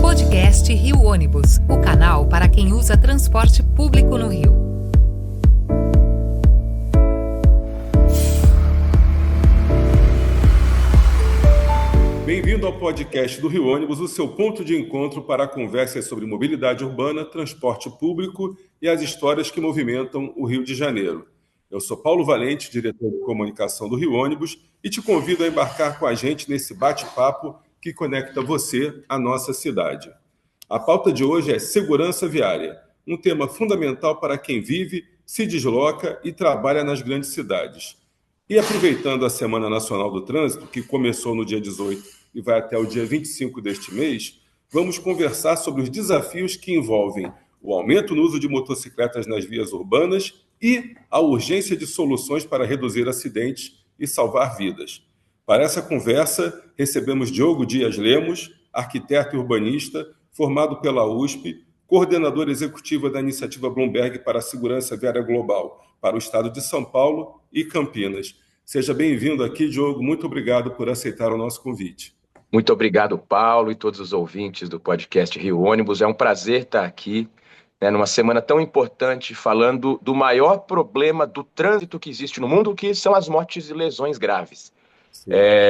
Podcast Rio Ônibus, o canal para quem usa transporte público no Rio. Bem-vindo ao podcast do Rio Ônibus, o seu ponto de encontro para conversas sobre mobilidade urbana, transporte público e as histórias que movimentam o Rio de Janeiro. Eu sou Paulo Valente, diretor de comunicação do Rio Ônibus, e te convido a embarcar com a gente nesse bate-papo que conecta você à nossa cidade. A pauta de hoje é segurança viária, um tema fundamental para quem vive, se desloca e trabalha nas grandes cidades. E aproveitando a Semana Nacional do Trânsito, que começou no dia 18 e vai até o dia 25 deste mês, vamos conversar sobre os desafios que envolvem o aumento no uso de motocicletas nas vias urbanas e a urgência de soluções para reduzir acidentes e salvar vidas. Para essa conversa, recebemos Diogo Dias Lemos, arquiteto e urbanista, formado pela USP, coordenador executivo da Iniciativa Bloomberg para a Segurança Viária Global para o Estado de São Paulo e Campinas. Seja bem-vindo aqui, Diogo. Muito obrigado por aceitar o nosso convite. Muito obrigado, Paulo, e todos os ouvintes do podcast Rio Ônibus. É um prazer estar aqui, numa semana tão importante, falando do maior problema do trânsito que existe no mundo, que são as mortes e lesões graves.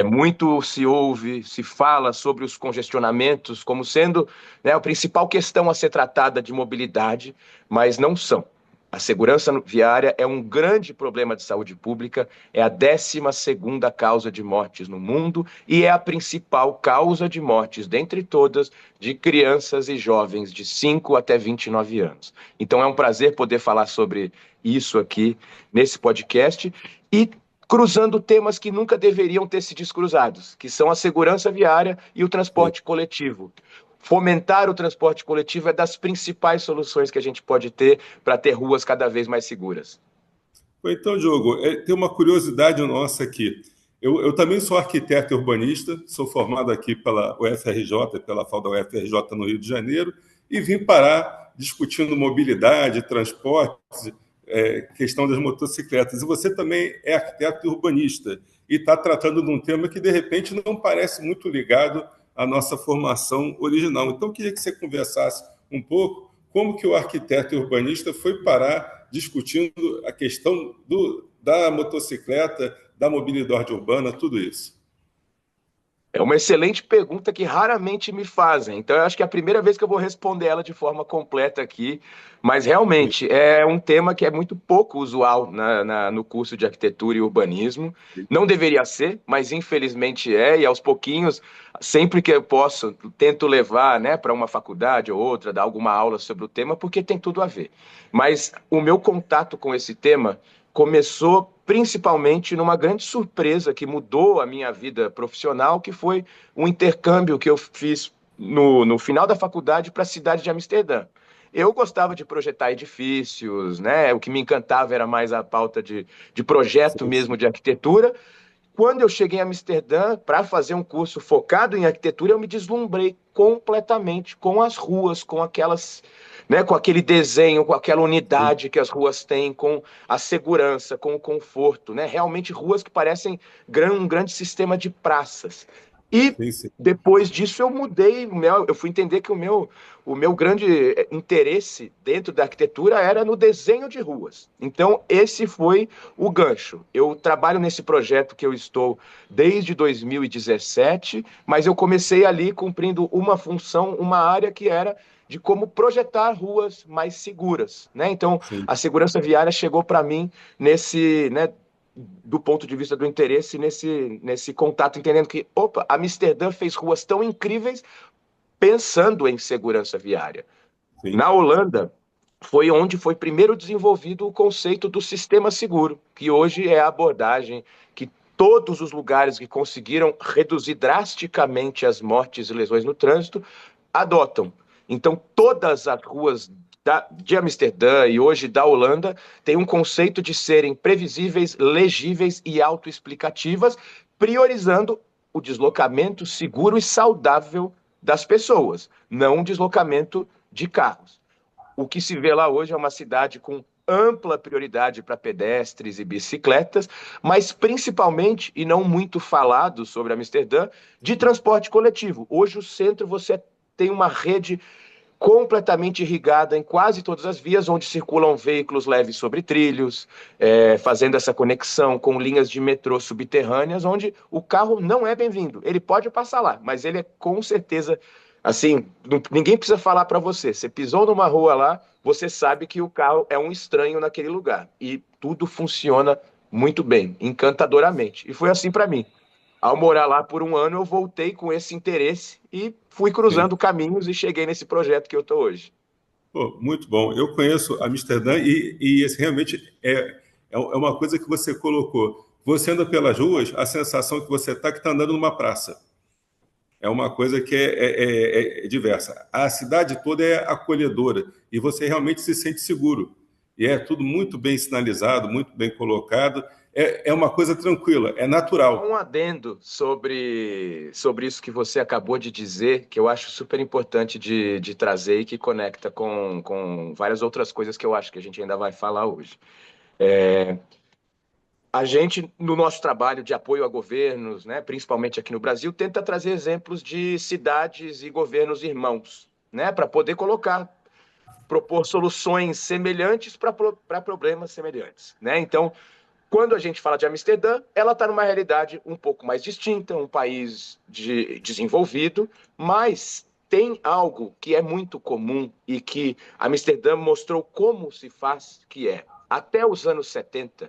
Muito se ouve, se fala sobre os congestionamentos como sendo a principal questão a ser tratada de mobilidade, mas não são. A segurança viária é um grande problema de saúde pública, é a 12ª causa de mortes no mundo e é a principal causa de mortes, dentre todas, de crianças e jovens de 5 até 29 anos. Então é um prazer poder falar sobre isso aqui nesse podcast e cruzando temas que nunca deveriam ter se descruzados, que são a segurança viária e o transporte coletivo. Fomentar o transporte coletivo é das principais soluções que a gente pode ter para ter ruas cada vez mais seguras. Então, Diogo, tem uma curiosidade nossa aqui. Eu também sou arquiteto e urbanista, sou formado aqui pela UFRJ, pela FAU da UFRJ no Rio de Janeiro, e vim parar discutindo mobilidade, transportes, questão das motocicletas. E você também é arquiteto e urbanista e está tratando de um tema que, de repente, não parece muito ligado à nossa formação original. Então, eu queria que você conversasse um pouco como que o arquiteto e urbanista foi parar discutindo a questão da motocicleta, da mobilidade urbana, tudo isso. É uma excelente pergunta que raramente me fazem, então eu acho que é a primeira vez que eu vou responder ela de forma completa aqui, mas realmente é um tema que é muito pouco usual no curso de arquitetura e urbanismo. Não deveria ser, mas infelizmente é, e aos pouquinhos, sempre que eu posso, tento levar para uma faculdade ou outra, dar alguma aula sobre o tema, porque tem tudo a ver. Mas o meu contato com esse tema começou principalmente numa grande surpresa que mudou a minha vida profissional, que foi um intercâmbio que eu fiz no final da faculdade para a cidade de Amsterdã. Eu gostava de projetar edifícios, o que me encantava era mais a pauta de projeto mesmo de arquitetura. Quando eu cheguei em Amsterdã para fazer um curso focado em arquitetura, eu me deslumbrei completamente com as ruas, com aquelas, com aquele desenho, com aquela unidade que as ruas têm, com a segurança, com o conforto, Realmente ruas que parecem um grande sistema de praças. E depois disso eu mudei, eu fui entender que o meu grande interesse dentro da arquitetura era no desenho de ruas. Então esse foi o gancho. Eu trabalho nesse projeto que eu estou desde 2017, mas eu comecei ali cumprindo uma função, uma área que era de como projetar ruas mais seguras, Então a segurança viária chegou para mim nesse, do ponto de vista do interesse nesse contato, entendendo que, Amsterdã fez ruas tão incríveis pensando em segurança viária. Na Holanda, foi onde foi primeiro desenvolvido o conceito do sistema seguro, que hoje é a abordagem que todos os lugares que conseguiram reduzir drasticamente as mortes e lesões no trânsito adotam. Então, todas as ruas de Amsterdã e hoje da Holanda tem um conceito de serem previsíveis, legíveis e autoexplicativas, priorizando o deslocamento seguro e saudável das pessoas, não o deslocamento de carros. O que se vê lá hoje é uma cidade com ampla prioridade para pedestres e bicicletas, mas principalmente, e não muito falado sobre Amsterdã, de transporte coletivo. Hoje o centro você tem uma rede completamente irrigada em quase todas as vias onde circulam veículos leves sobre trilhos, fazendo essa conexão com linhas de metrô subterrâneas, onde o carro não é bem-vindo. Ele pode passar lá, mas ele é com certeza, assim, ninguém precisa falar para você. Você pisou numa rua lá, você sabe que o carro é um estranho naquele lugar. E tudo funciona muito bem, encantadoramente. E foi assim para mim. Ao morar lá por um ano, eu voltei com esse interesse e fui Sim. cruzando caminhos e cheguei nesse projeto que eu estou hoje. Pô, muito bom. Eu conheço Amsterdã e esse realmente é uma coisa que você colocou. Você anda pelas ruas, a sensação que você está que está andando numa praça. É uma coisa que é diversa. A cidade toda é acolhedora e você realmente se sente seguro. E é tudo muito bem sinalizado, muito bem colocado. É uma coisa tranquila, é natural. Um adendo sobre isso que você acabou de dizer, que eu acho super importante de trazer e que conecta com várias outras coisas que eu acho que a gente ainda vai falar hoje. A gente, no nosso trabalho de apoio a governos, né, principalmente aqui no Brasil, tenta trazer exemplos de cidades e governos irmãos, né, para poder propor soluções semelhantes para problemas semelhantes, né? Então, quando a gente fala de Amsterdã, ela está numa realidade um pouco mais distinta, um país desenvolvido, mas tem algo que é muito comum e que Amsterdã mostrou como se faz, que é, até os anos 70,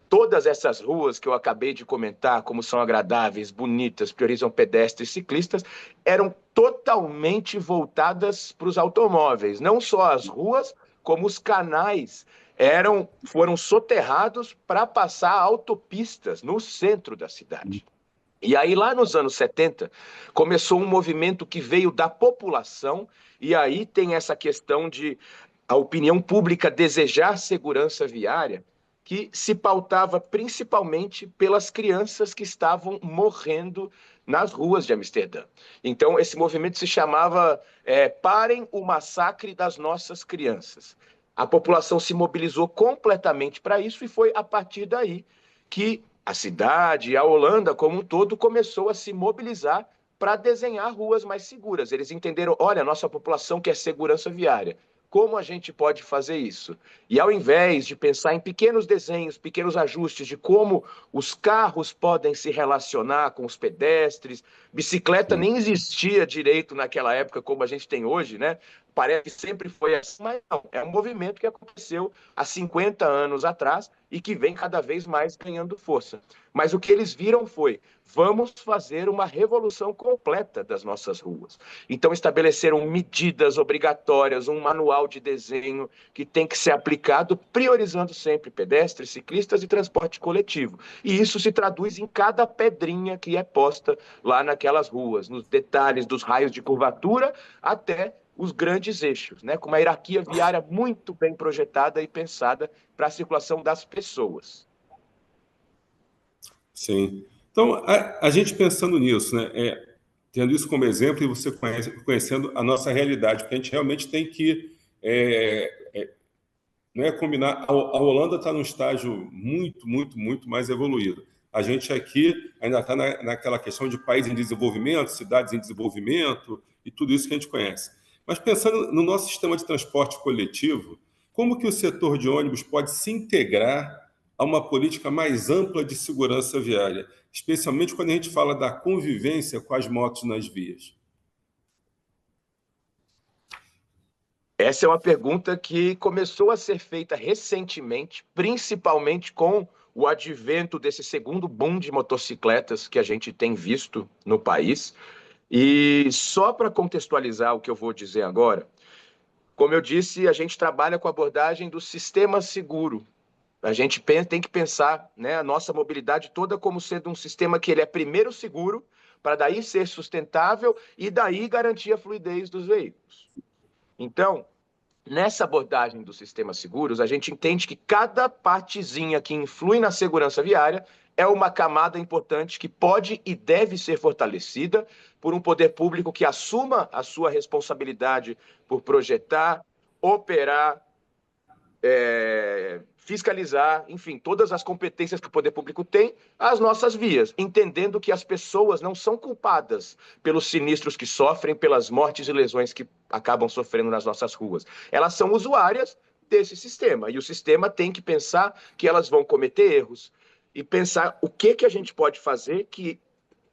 todas essas ruas que eu acabei de comentar, como são agradáveis, bonitas, priorizam pedestres e ciclistas, eram totalmente voltadas para os automóveis. Não só as ruas, como os canais foram soterrados para passar autopistas no centro da cidade. E aí, lá nos anos 70, começou um movimento que veio da população, e aí tem essa questão de a opinião pública desejar segurança viária, que se pautava principalmente pelas crianças que estavam morrendo nas ruas de Amsterdã. Então, esse movimento se chamava Parem o Massacre das Nossas Crianças. A população se mobilizou completamente para isso e foi a partir daí que a cidade, a Holanda como um todo, começou a se mobilizar para desenhar ruas mais seguras. Eles entenderam, olha, a nossa população quer segurança viária. Como a gente pode fazer isso? E ao invés de pensar em pequenos desenhos, pequenos ajustes de como os carros podem se relacionar com os pedestres, bicicleta nem existia direito naquela época como a gente tem hoje, né? Parece que sempre foi assim, mas não, é um movimento que aconteceu há 50 anos atrás e que vem cada vez mais ganhando força. Mas o que eles viram foi, vamos fazer uma revolução completa das nossas ruas. Então estabeleceram medidas obrigatórias, um manual de desenho que tem que ser aplicado, priorizando sempre pedestres, ciclistas e transporte coletivo. E isso se traduz em cada pedrinha que é posta lá naquelas ruas, nos detalhes dos raios de curvatura até os grandes eixos, né, com uma hierarquia viária muito bem projetada e pensada para a circulação das pessoas. Sim. Então, a gente pensando nisso, né, tendo isso como exemplo e você conhecendo a nossa realidade, porque a gente realmente tem que não é combinar. A Holanda está num estágio muito, muito, muito mais evoluído. A gente aqui ainda está naquela questão de país em desenvolvimento, cidades em desenvolvimento e tudo isso que a gente conhece. Mas pensando no nosso sistema de transporte coletivo, como que o setor de ônibus pode se integrar a uma política mais ampla de segurança viária, especialmente quando a gente fala da convivência com as motos nas vias? Essa é uma pergunta que começou a ser feita recentemente, principalmente com o advento desse segundo boom de motocicletas que a gente tem visto no país. E só para contextualizar o que eu vou dizer agora, como eu disse, a gente trabalha com a abordagem do sistema seguro. A gente tem que pensar, né, a nossa mobilidade toda como sendo um sistema que ele é primeiro seguro, para daí ser sustentável e daí garantir a fluidez dos veículos. Então, nessa abordagem dos sistemas seguros, a gente entende que cada partezinha que influi na segurança viária é uma camada importante que pode e deve ser fortalecida por um poder público que assuma a sua responsabilidade por projetar, operar, fiscalizar, enfim, todas as competências que o poder público tem, as nossas vias, entendendo que as pessoas não são culpadas pelos sinistros que sofrem, pelas mortes e lesões que acabam sofrendo nas nossas ruas. Elas são usuárias desse sistema, e o sistema tem que pensar que elas vão cometer erros, e pensar o que a gente pode fazer que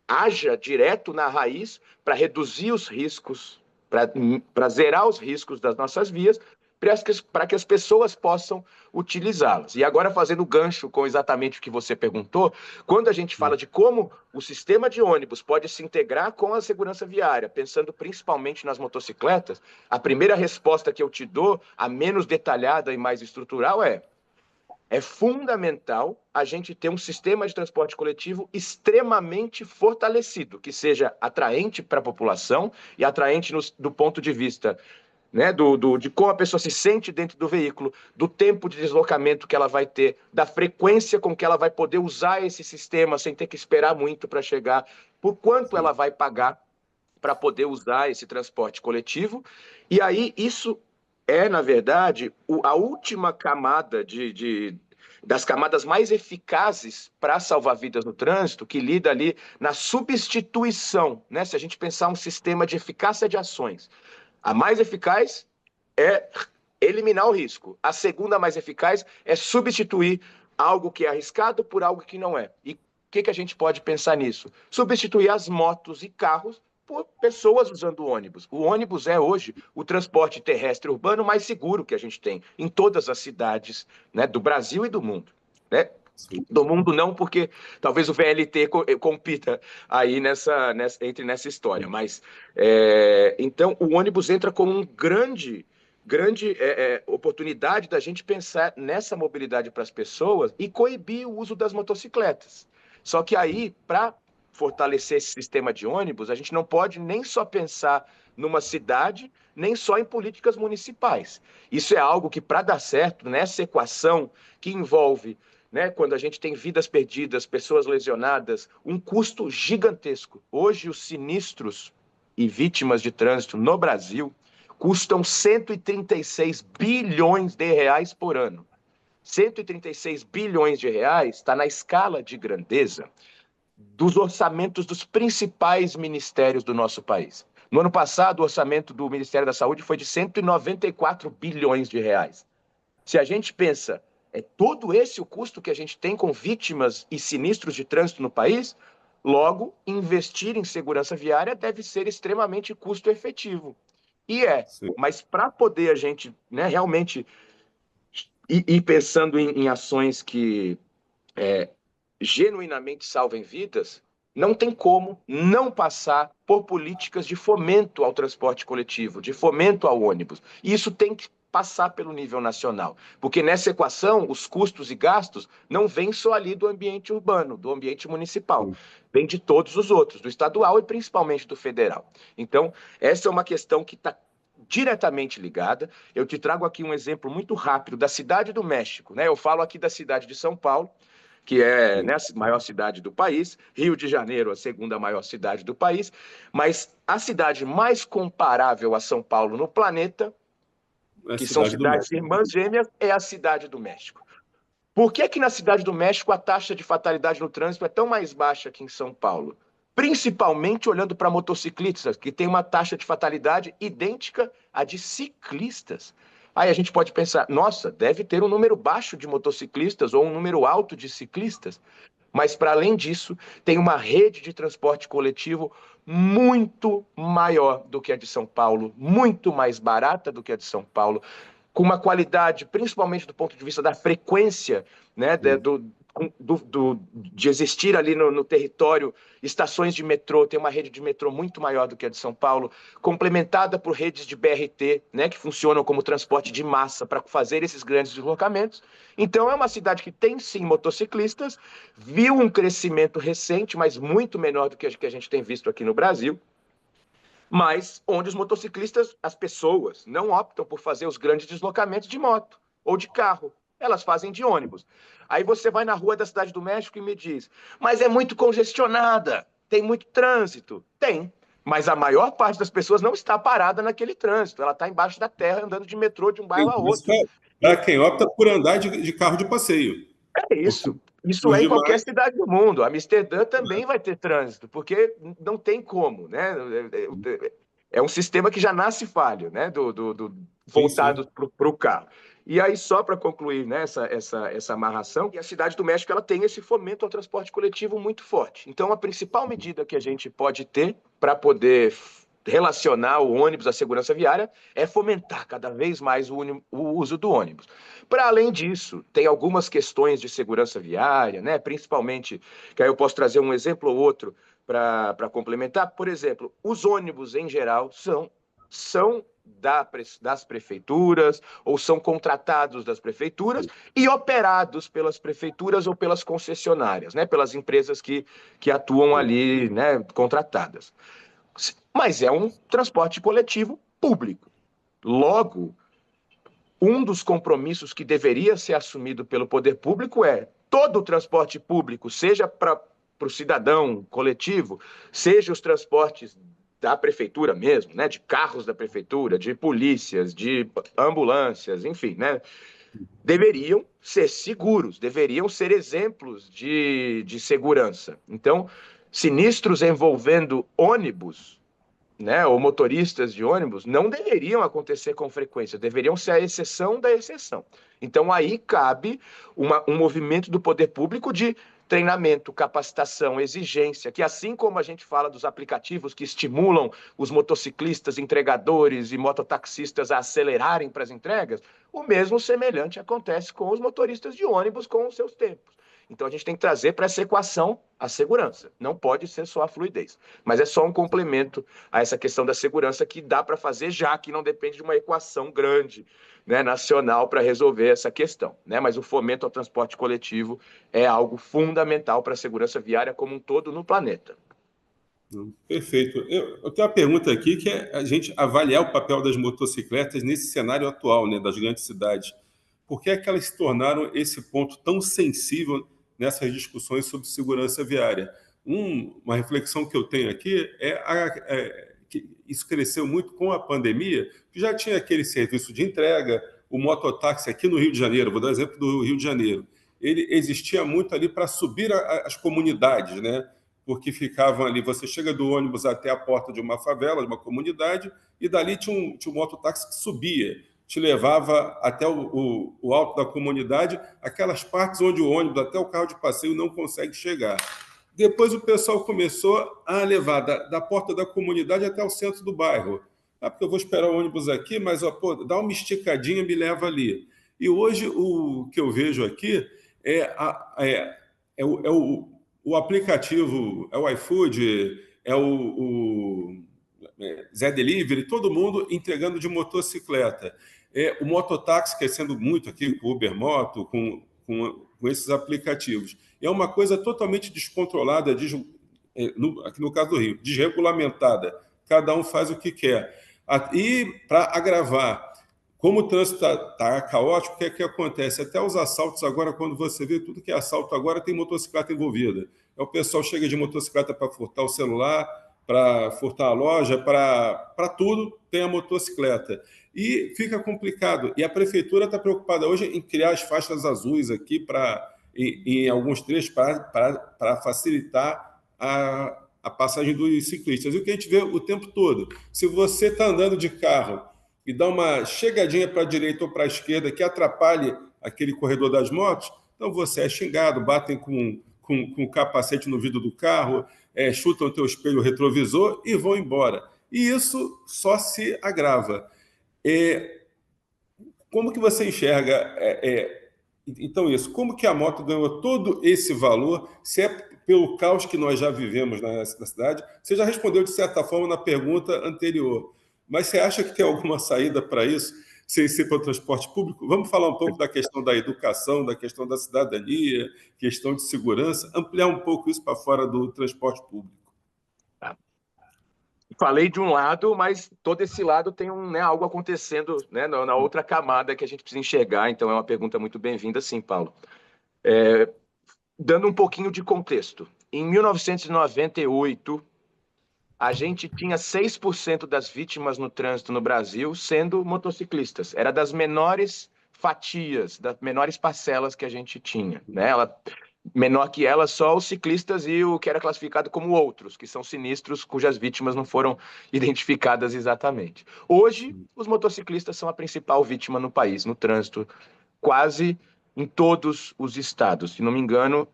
haja direto na raiz para reduzir os riscos, para zerar os riscos das nossas vias, para que as pessoas possam utilizá-las. E agora, fazendo gancho com exatamente o que você perguntou, quando a gente fala de como o sistema de ônibus pode se integrar com a segurança viária, pensando principalmente nas motocicletas, a primeira resposta que eu te dou, a menos detalhada e mais estrutural, é fundamental a gente ter um sistema de transporte coletivo extremamente fortalecido, que seja atraente para a população e atraente do ponto de vista, né, de como a pessoa se sente dentro do veículo, do tempo de deslocamento que ela vai ter, da frequência com que ela vai poder usar esse sistema sem ter que esperar muito para chegar, por quanto ela vai pagar para poder usar esse transporte coletivo. E aí isso na verdade, a última camada das camadas mais eficazes para salvar vidas no trânsito, que lida ali na substituição, né? Se a gente pensar um sistema de eficácia de ações, a mais eficaz é eliminar o risco. A segunda mais eficaz é substituir algo que é arriscado por algo que não é. E o que a gente pode pensar nisso? Substituir as motos e carros por pessoas usando o ônibus. O ônibus é hoje o transporte terrestre urbano mais seguro que a gente tem em todas as cidades, né, do Brasil e do mundo, né? Do mundo não, porque talvez o VLT compita aí entre nessa história, mas então o ônibus entra como um grande oportunidade da gente pensar nessa mobilidade para as pessoas e coibir o uso das motocicletas. Só que aí, para fortalecer esse sistema de ônibus, a gente não pode nem só pensar numa cidade, nem só em políticas municipais. Isso é algo que, para dar certo, nessa equação que envolve, né, quando a gente tem vidas perdidas, pessoas lesionadas, um custo gigantesco. Hoje, os sinistros e vítimas de trânsito no Brasil custam 136 bilhões de reais por ano. 136 bilhões de reais está na escala de grandeza dos orçamentos dos principais ministérios do nosso país. No ano passado, o orçamento do Ministério da Saúde foi de 194 bilhões de reais. Se a gente pensa, todo esse o custo que a gente tem com vítimas e sinistros de trânsito no país, logo, investir em segurança viária deve ser extremamente custo efetivo. E mas para poder a gente, né, realmente ir pensando em ações que genuinamente salvem vidas, não tem como não passar por políticas de fomento ao transporte coletivo, de fomento ao ônibus. E isso tem que passar pelo nível nacional, porque nessa equação os custos e gastos não vêm só ali do ambiente urbano, do ambiente municipal, vem de todos os outros, do estadual e principalmente do federal. Então, essa é uma questão que está diretamente ligada. Eu te trago aqui um exemplo muito rápido da Cidade do México, né? Eu falo aqui da cidade de São Paulo, que é, né, a maior cidade do país, Rio de Janeiro, a segunda maior cidade do país, mas a cidade mais comparável a São Paulo no planeta, que são cidades irmãs gêmeas, é a Cidade do México. Por que na Cidade do México a taxa de fatalidade no trânsito é tão mais baixa que em São Paulo? Principalmente olhando para motociclistas, que tem uma taxa de fatalidade idêntica à de ciclistas. Aí a gente pode pensar, nossa, deve ter um número baixo de motociclistas ou um número alto de ciclistas. Mas, para além disso, tem uma rede de transporte coletivo muito maior do que a de São Paulo, muito mais barata do que a de São Paulo, com uma qualidade, principalmente do ponto de vista da frequência, né, de existir ali no território estações de metrô, tem uma rede de metrô muito maior do que a de São Paulo, complementada por redes de BRT, né, que funcionam como transporte de massa para fazer esses grandes deslocamentos. Então é uma cidade que tem sim motociclistas, viu um crescimento recente, mas muito menor do que a gente tem visto aqui no Brasil, mas onde os motociclistas, as pessoas, não optam por fazer os grandes deslocamentos de moto ou de carro, elas fazem de ônibus. Aí você vai na rua da Cidade do México e me diz, mas é muito congestionada, tem muito trânsito. Tem, mas a maior parte das pessoas não está parada naquele trânsito, ela está embaixo da terra andando de metrô de um bairro a outro. para quem opta por andar de carro de passeio. É isso. Isso é em qualquer cidade do mundo. Amsterdã também vai ter trânsito, porque não tem como, né? É um sistema que já nasce falho, né? Voltado para o carro. E aí, só para concluir, né, essa amarração, a Cidade do México ela tem esse fomento ao transporte coletivo muito forte. Então, a principal medida que a gente pode ter para poder relacionar o ônibus à segurança viária é fomentar cada vez mais o uso do ônibus. Para além disso, tem algumas questões de segurança viária, né? Principalmente, que aí eu posso trazer um exemplo ou outro para complementar. Por exemplo, os ônibus em geral são das prefeituras ou são contratados das prefeituras e operados pelas prefeituras ou pelas concessionárias, né? Pelas empresas que atuam ali, né? Contratadas. Mas é um transporte coletivo público. Logo, um dos compromissos que deveria ser assumido pelo poder público é todo o transporte público, seja para o cidadão coletivo, seja os transportes da prefeitura mesmo, né, de carros da prefeitura, de polícias, de ambulâncias, enfim, né, deveriam ser seguros, deveriam ser exemplos de segurança. Então, sinistros envolvendo ônibus, né, ou motoristas de ônibus, não deveriam acontecer com frequência, deveriam ser a exceção da exceção. Então, aí cabe um movimento do poder público de treinamento, capacitação, exigência, que assim como a gente fala dos aplicativos que estimulam os motociclistas, entregadores e mototaxistas a acelerarem para as entregas, o mesmo semelhante acontece com os motoristas de ônibus com os seus tempos. Então, a gente tem que trazer para essa equação a segurança. Não pode ser só a fluidez. Mas é só um complemento a essa questão da segurança que dá para fazer já, que não depende de uma equação grande, né, nacional para resolver essa questão. Né? Mas o fomento ao transporte coletivo é algo fundamental para a segurança viária como um todo no planeta. Perfeito. Eu tenho uma pergunta aqui que é a gente avaliar o papel das motocicletas nesse cenário atual, né, das grandes cidades. Por que é que elas se tornaram esse ponto tão sensível nessas discussões sobre segurança viária? Uma reflexão que eu tenho aqui é que isso cresceu muito com a pandemia, que já tinha aquele serviço de entrega, o mototáxi aqui no Rio de Janeiro, vou dar um exemplo do Rio de Janeiro, ele existia muito ali para subir as comunidades, né? Porque ficavam ali, você chega do ônibus até a porta de uma favela, de uma comunidade, e dali tinha um mototáxi que subia, te levava até o alto da comunidade, aquelas partes onde o ônibus, até o carro de passeio, não consegue chegar. Depois o pessoal começou a levar da porta da comunidade até o centro do bairro. Porque eu vou esperar o ônibus aqui, mas dá uma esticadinha e me leva ali. E hoje o que eu vejo aqui é o aplicativo, é o iFood, é o Zé Delivery, todo mundo entregando de motocicleta. O mototáxi crescendo muito aqui com o Uber Moto, com esses aplicativos. É uma coisa totalmente descontrolada, aqui no caso do Rio, desregulamentada. Cada um faz o que quer. E, para agravar, como o trânsito está caótico, o que é que acontece? Até os assaltos agora, quando você vê tudo que é assalto agora, tem motocicleta envolvida. O pessoal chega de motocicleta para furtar o celular, para furtar a loja, para tudo tem a motocicleta. E fica complicado. E a prefeitura está preocupada hoje em criar as faixas azuis aqui em alguns trechos para facilitar a passagem dos ciclistas. E o que a gente vê o tempo todo, se você está andando de carro e dá uma chegadinha para a direita ou para a esquerda que atrapalhe aquele corredor das motos, então você é xingado, batem com o capacete no vidro do carro, chutam o teu espelho retrovisor e vão embora. E isso só se agrava. Como que você enxerga então isso? Como que a moto ganhou todo esse valor, se é pelo caos que nós já vivemos na cidade? Você já respondeu, de certa forma, na pergunta anterior, mas você acha que tem alguma saída para isso, sem ser para o transporte público? Vamos falar um pouco da questão da educação, da questão da cidadania, questão de segurança, ampliar um pouco isso para fora do transporte público. Falei de um lado, mas todo esse lado tem algo acontecendo, né, na outra camada que a gente precisa enxergar, então é uma pergunta muito bem-vinda, sim, Paulo. Dando um pouquinho de contexto, em 1998, a gente tinha 6% das vítimas no trânsito no Brasil sendo motociclistas. Era das menores fatias, das menores parcelas que a gente tinha, né? Menor que ela, só os ciclistas e o que era classificado como outros, que são sinistros cujas vítimas não foram identificadas exatamente. Hoje, os motociclistas são a principal vítima no país, no trânsito, quase em todos os estados, se não me engano,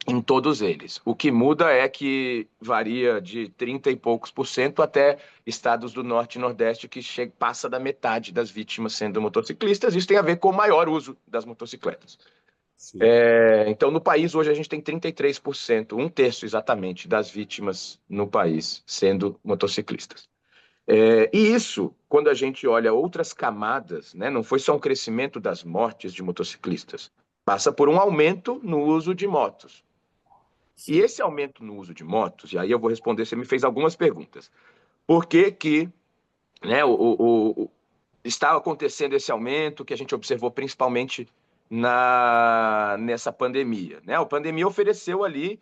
em todos eles. O que muda é que varia de 30 e poucos por cento até estados do Norte e Nordeste que passa da metade das vítimas sendo motociclistas. Isso tem a ver com o maior uso das motocicletas. Então, no país, hoje a gente tem 33%, um terço exatamente, das vítimas no país sendo motociclistas. E isso, quando a gente olha outras camadas, né, não foi só um crescimento das mortes de motociclistas, passa por um aumento no uso de motos. E esse aumento no uso de motos, e aí eu vou responder, você me fez algumas perguntas. Por que que, né, está acontecendo esse aumento que a gente observou principalmente nessa pandemia, né? A pandemia ofereceu ali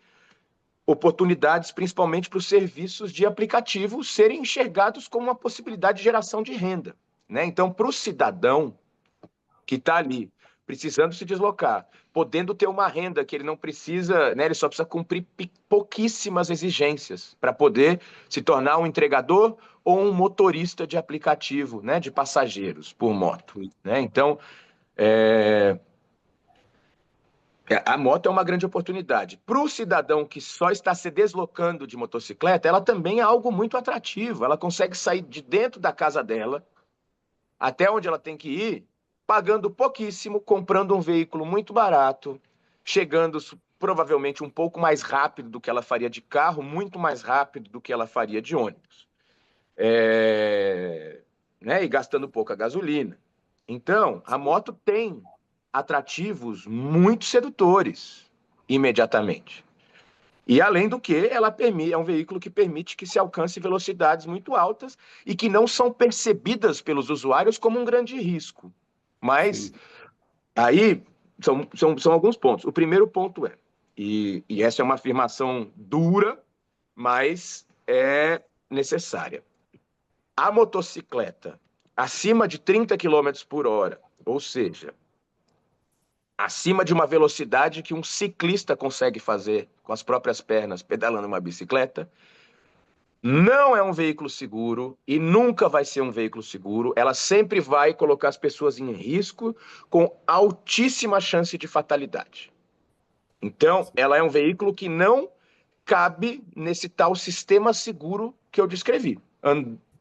oportunidades, principalmente para os serviços de aplicativo serem enxergados como uma possibilidade de geração de renda, né? Então, para o cidadão que está ali precisando se deslocar, podendo ter uma renda que ele não precisa, né? Ele só precisa cumprir pouquíssimas exigências para poder se tornar um entregador ou um motorista de aplicativo, né? De passageiros por moto, né? Então, a moto é uma grande oportunidade. Para o cidadão que só está se deslocando de motocicleta, ela também é algo muito atrativo. Ela consegue sair de dentro da casa dela até onde ela tem que ir, pagando pouquíssimo, comprando um veículo muito barato, chegando provavelmente um pouco mais rápido do que ela faria de carro, muito mais rápido do que ela faria de ônibus. Né? E gastando pouca gasolina. Então, a moto tem atrativos muito sedutores imediatamente. E, além do que, ela é um veículo que permite que se alcance velocidades muito altas e que não são percebidas pelos usuários como um grande risco. Mas aí são alguns pontos. O primeiro ponto e essa é uma afirmação dura, mas é necessária. A motocicleta acima de 30 km por hora, ou seja, acima de uma velocidade que um ciclista consegue fazer com as próprias pernas pedalando uma bicicleta, não é um veículo seguro e nunca vai ser um veículo seguro. Ela sempre vai colocar as pessoas em risco com altíssima chance de fatalidade. Então, ela é um veículo que não cabe nesse tal sistema seguro que eu descrevi,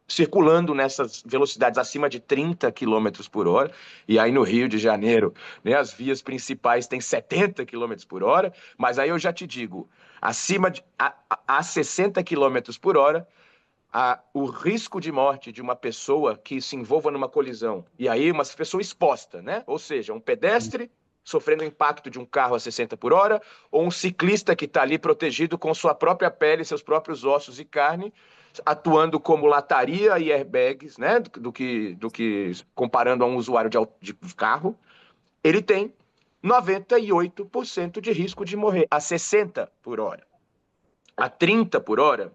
circulando nessas velocidades acima de 30 km por hora, e aí no Rio de Janeiro, né, as vias principais têm 70 km por hora, mas aí eu já te digo, acima de a 60 km por hora, o risco de morte de uma pessoa que se envolva numa colisão, e aí uma pessoa exposta, né? Ou seja, um pedestre sofrendo o impacto de um carro a 60 por hora, ou um ciclista que está ali protegido com sua própria pele, seus próprios ossos e carne, atuando como lataria e airbags, né, do que comparando a um usuário de carro, ele tem 98% de risco de morrer a 60 por hora. A 30 por hora,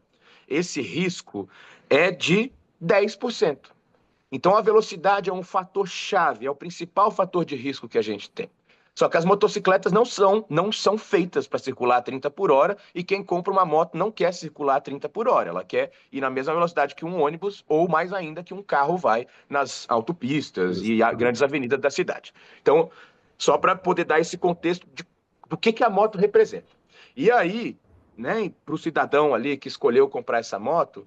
esse risco é de 10%. Então, a velocidade é um fator chave, é o principal fator de risco que a gente tem. Só que as motocicletas não são feitas para circular a 30 por hora e quem compra uma moto não quer circular a 30 por hora. Ela quer ir na mesma velocidade que um ônibus ou mais ainda que um carro vai nas autopistas e grandes avenidas da cidade. Então, só para poder dar esse contexto do que a moto representa. E aí, né, para o cidadão ali que escolheu comprar essa moto,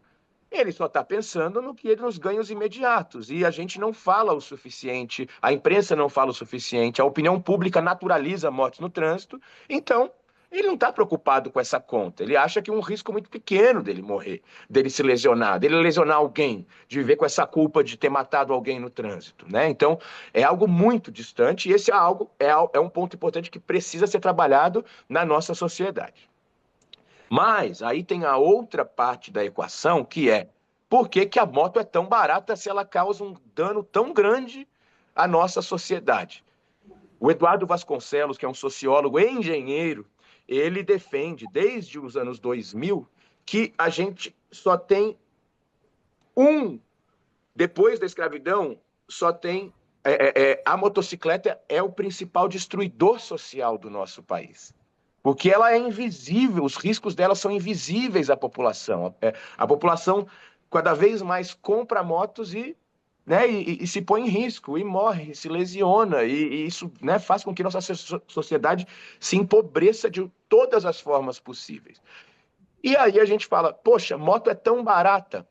ele só está pensando nos ganhos imediatos. E a gente não fala o suficiente, a imprensa não fala o suficiente, a opinião pública naturaliza mortes no trânsito. Então, ele não está preocupado com essa conta. Ele acha que é um risco muito pequeno dele morrer, dele se lesionar, dele lesionar alguém, de viver com essa culpa de ter matado alguém no trânsito, né? Então, é algo muito distante e esse é um ponto importante que precisa ser trabalhado na nossa sociedade. Mas aí tem a outra parte da equação, que é por que a moto é tão barata se ela causa um dano tão grande à nossa sociedade? O Eduardo Vasconcelos, que é um sociólogo e engenheiro, ele defende desde os anos 2000 que a gente depois da escravidão, só tem a motocicleta é o principal destruidor social do nosso país. Porque ela é invisível, os riscos dela são invisíveis à população. A população cada vez mais compra motos e se põe em risco, e morre, se lesiona, e isso, né, faz com que nossa sociedade se empobreça de todas as formas possíveis. E aí a gente fala, poxa, moto é tão barata.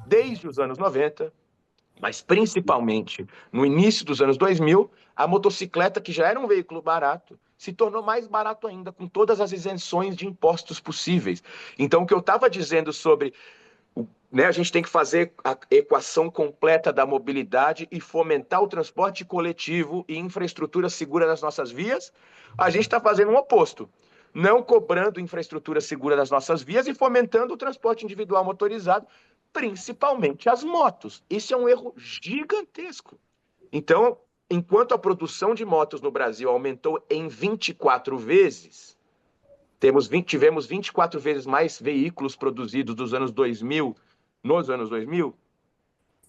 Desde os anos 90, mas principalmente no início dos anos 2000, a motocicleta, que já era um veículo barato, se tornou mais barato ainda, com todas as isenções de impostos possíveis. Então, o que eu estava dizendo sobre, né, a gente tem que fazer a equação completa da mobilidade e fomentar o transporte coletivo e infraestrutura segura nas nossas vias, a gente está fazendo o oposto. Não cobrando infraestrutura segura nas nossas vias e fomentando o transporte individual motorizado, principalmente as motos. Isso é um erro gigantesco. Então, enquanto a produção de motos no Brasil aumentou em 24 vezes, tivemos 24 vezes mais veículos produzidos nos anos 2000,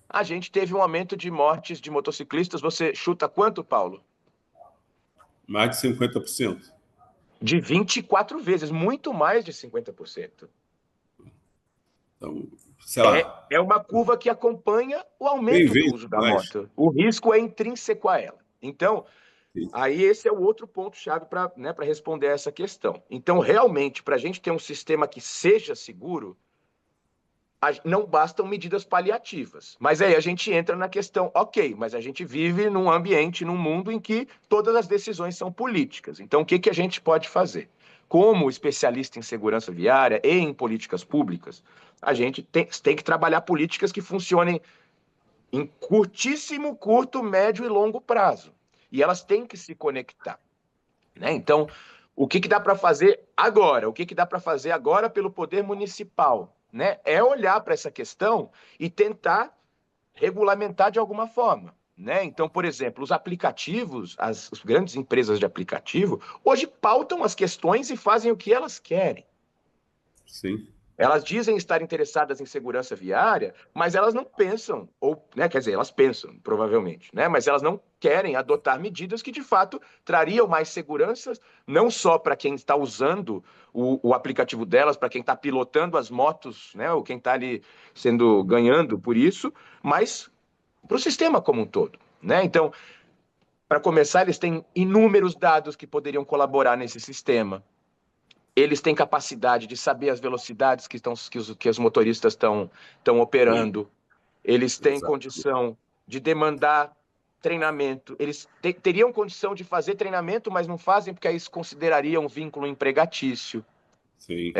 a gente teve um aumento de mortes de motociclistas. Você chuta quanto, Paulo? Mais de 50%. De 24 vezes, muito mais de 50%. Então, sei lá. É uma curva que acompanha o aumento do uso da moto. O risco é intrínseco a ela. Então, aí esse é o outro ponto-chave para, né, para responder essa questão. Então, realmente, para a gente ter um sistema que seja seguro, não bastam medidas paliativas. Mas aí a gente entra na questão, ok, mas a gente vive num ambiente, num mundo em que todas as decisões são políticas. Então, o que a gente pode fazer? Como especialista em segurança viária e em políticas públicas, a gente tem que trabalhar políticas que funcionem em curtíssimo, curto, médio e longo prazo. E elas têm que se conectar, né? Então, o que dá para fazer agora? O que dá para fazer agora pelo poder municipal, né? É olhar para essa questão e tentar regulamentar de alguma forma, né? Então, por exemplo, os aplicativos, as grandes empresas de aplicativo, hoje pautam as questões e fazem o que elas querem. Sim. Elas dizem estar interessadas em segurança viária, mas elas não pensam, ou, né, quer dizer, elas pensam, provavelmente, né, mas elas não querem adotar medidas que, de fato, trariam mais segurança, não só para quem está usando o aplicativo delas, para quem está pilotando as motos, né, ou quem está ali ganhando por isso, mas para o sistema como um todo, né? Então, para começar, eles têm inúmeros dados que poderiam colaborar nesse sistema. Eles têm capacidade de saber as velocidades que os motoristas estão operando. Eles têm condição de demandar treinamento. Eles teriam condição de fazer treinamento, mas não fazem porque aí isso consideraria um vínculo empregatício. Sim.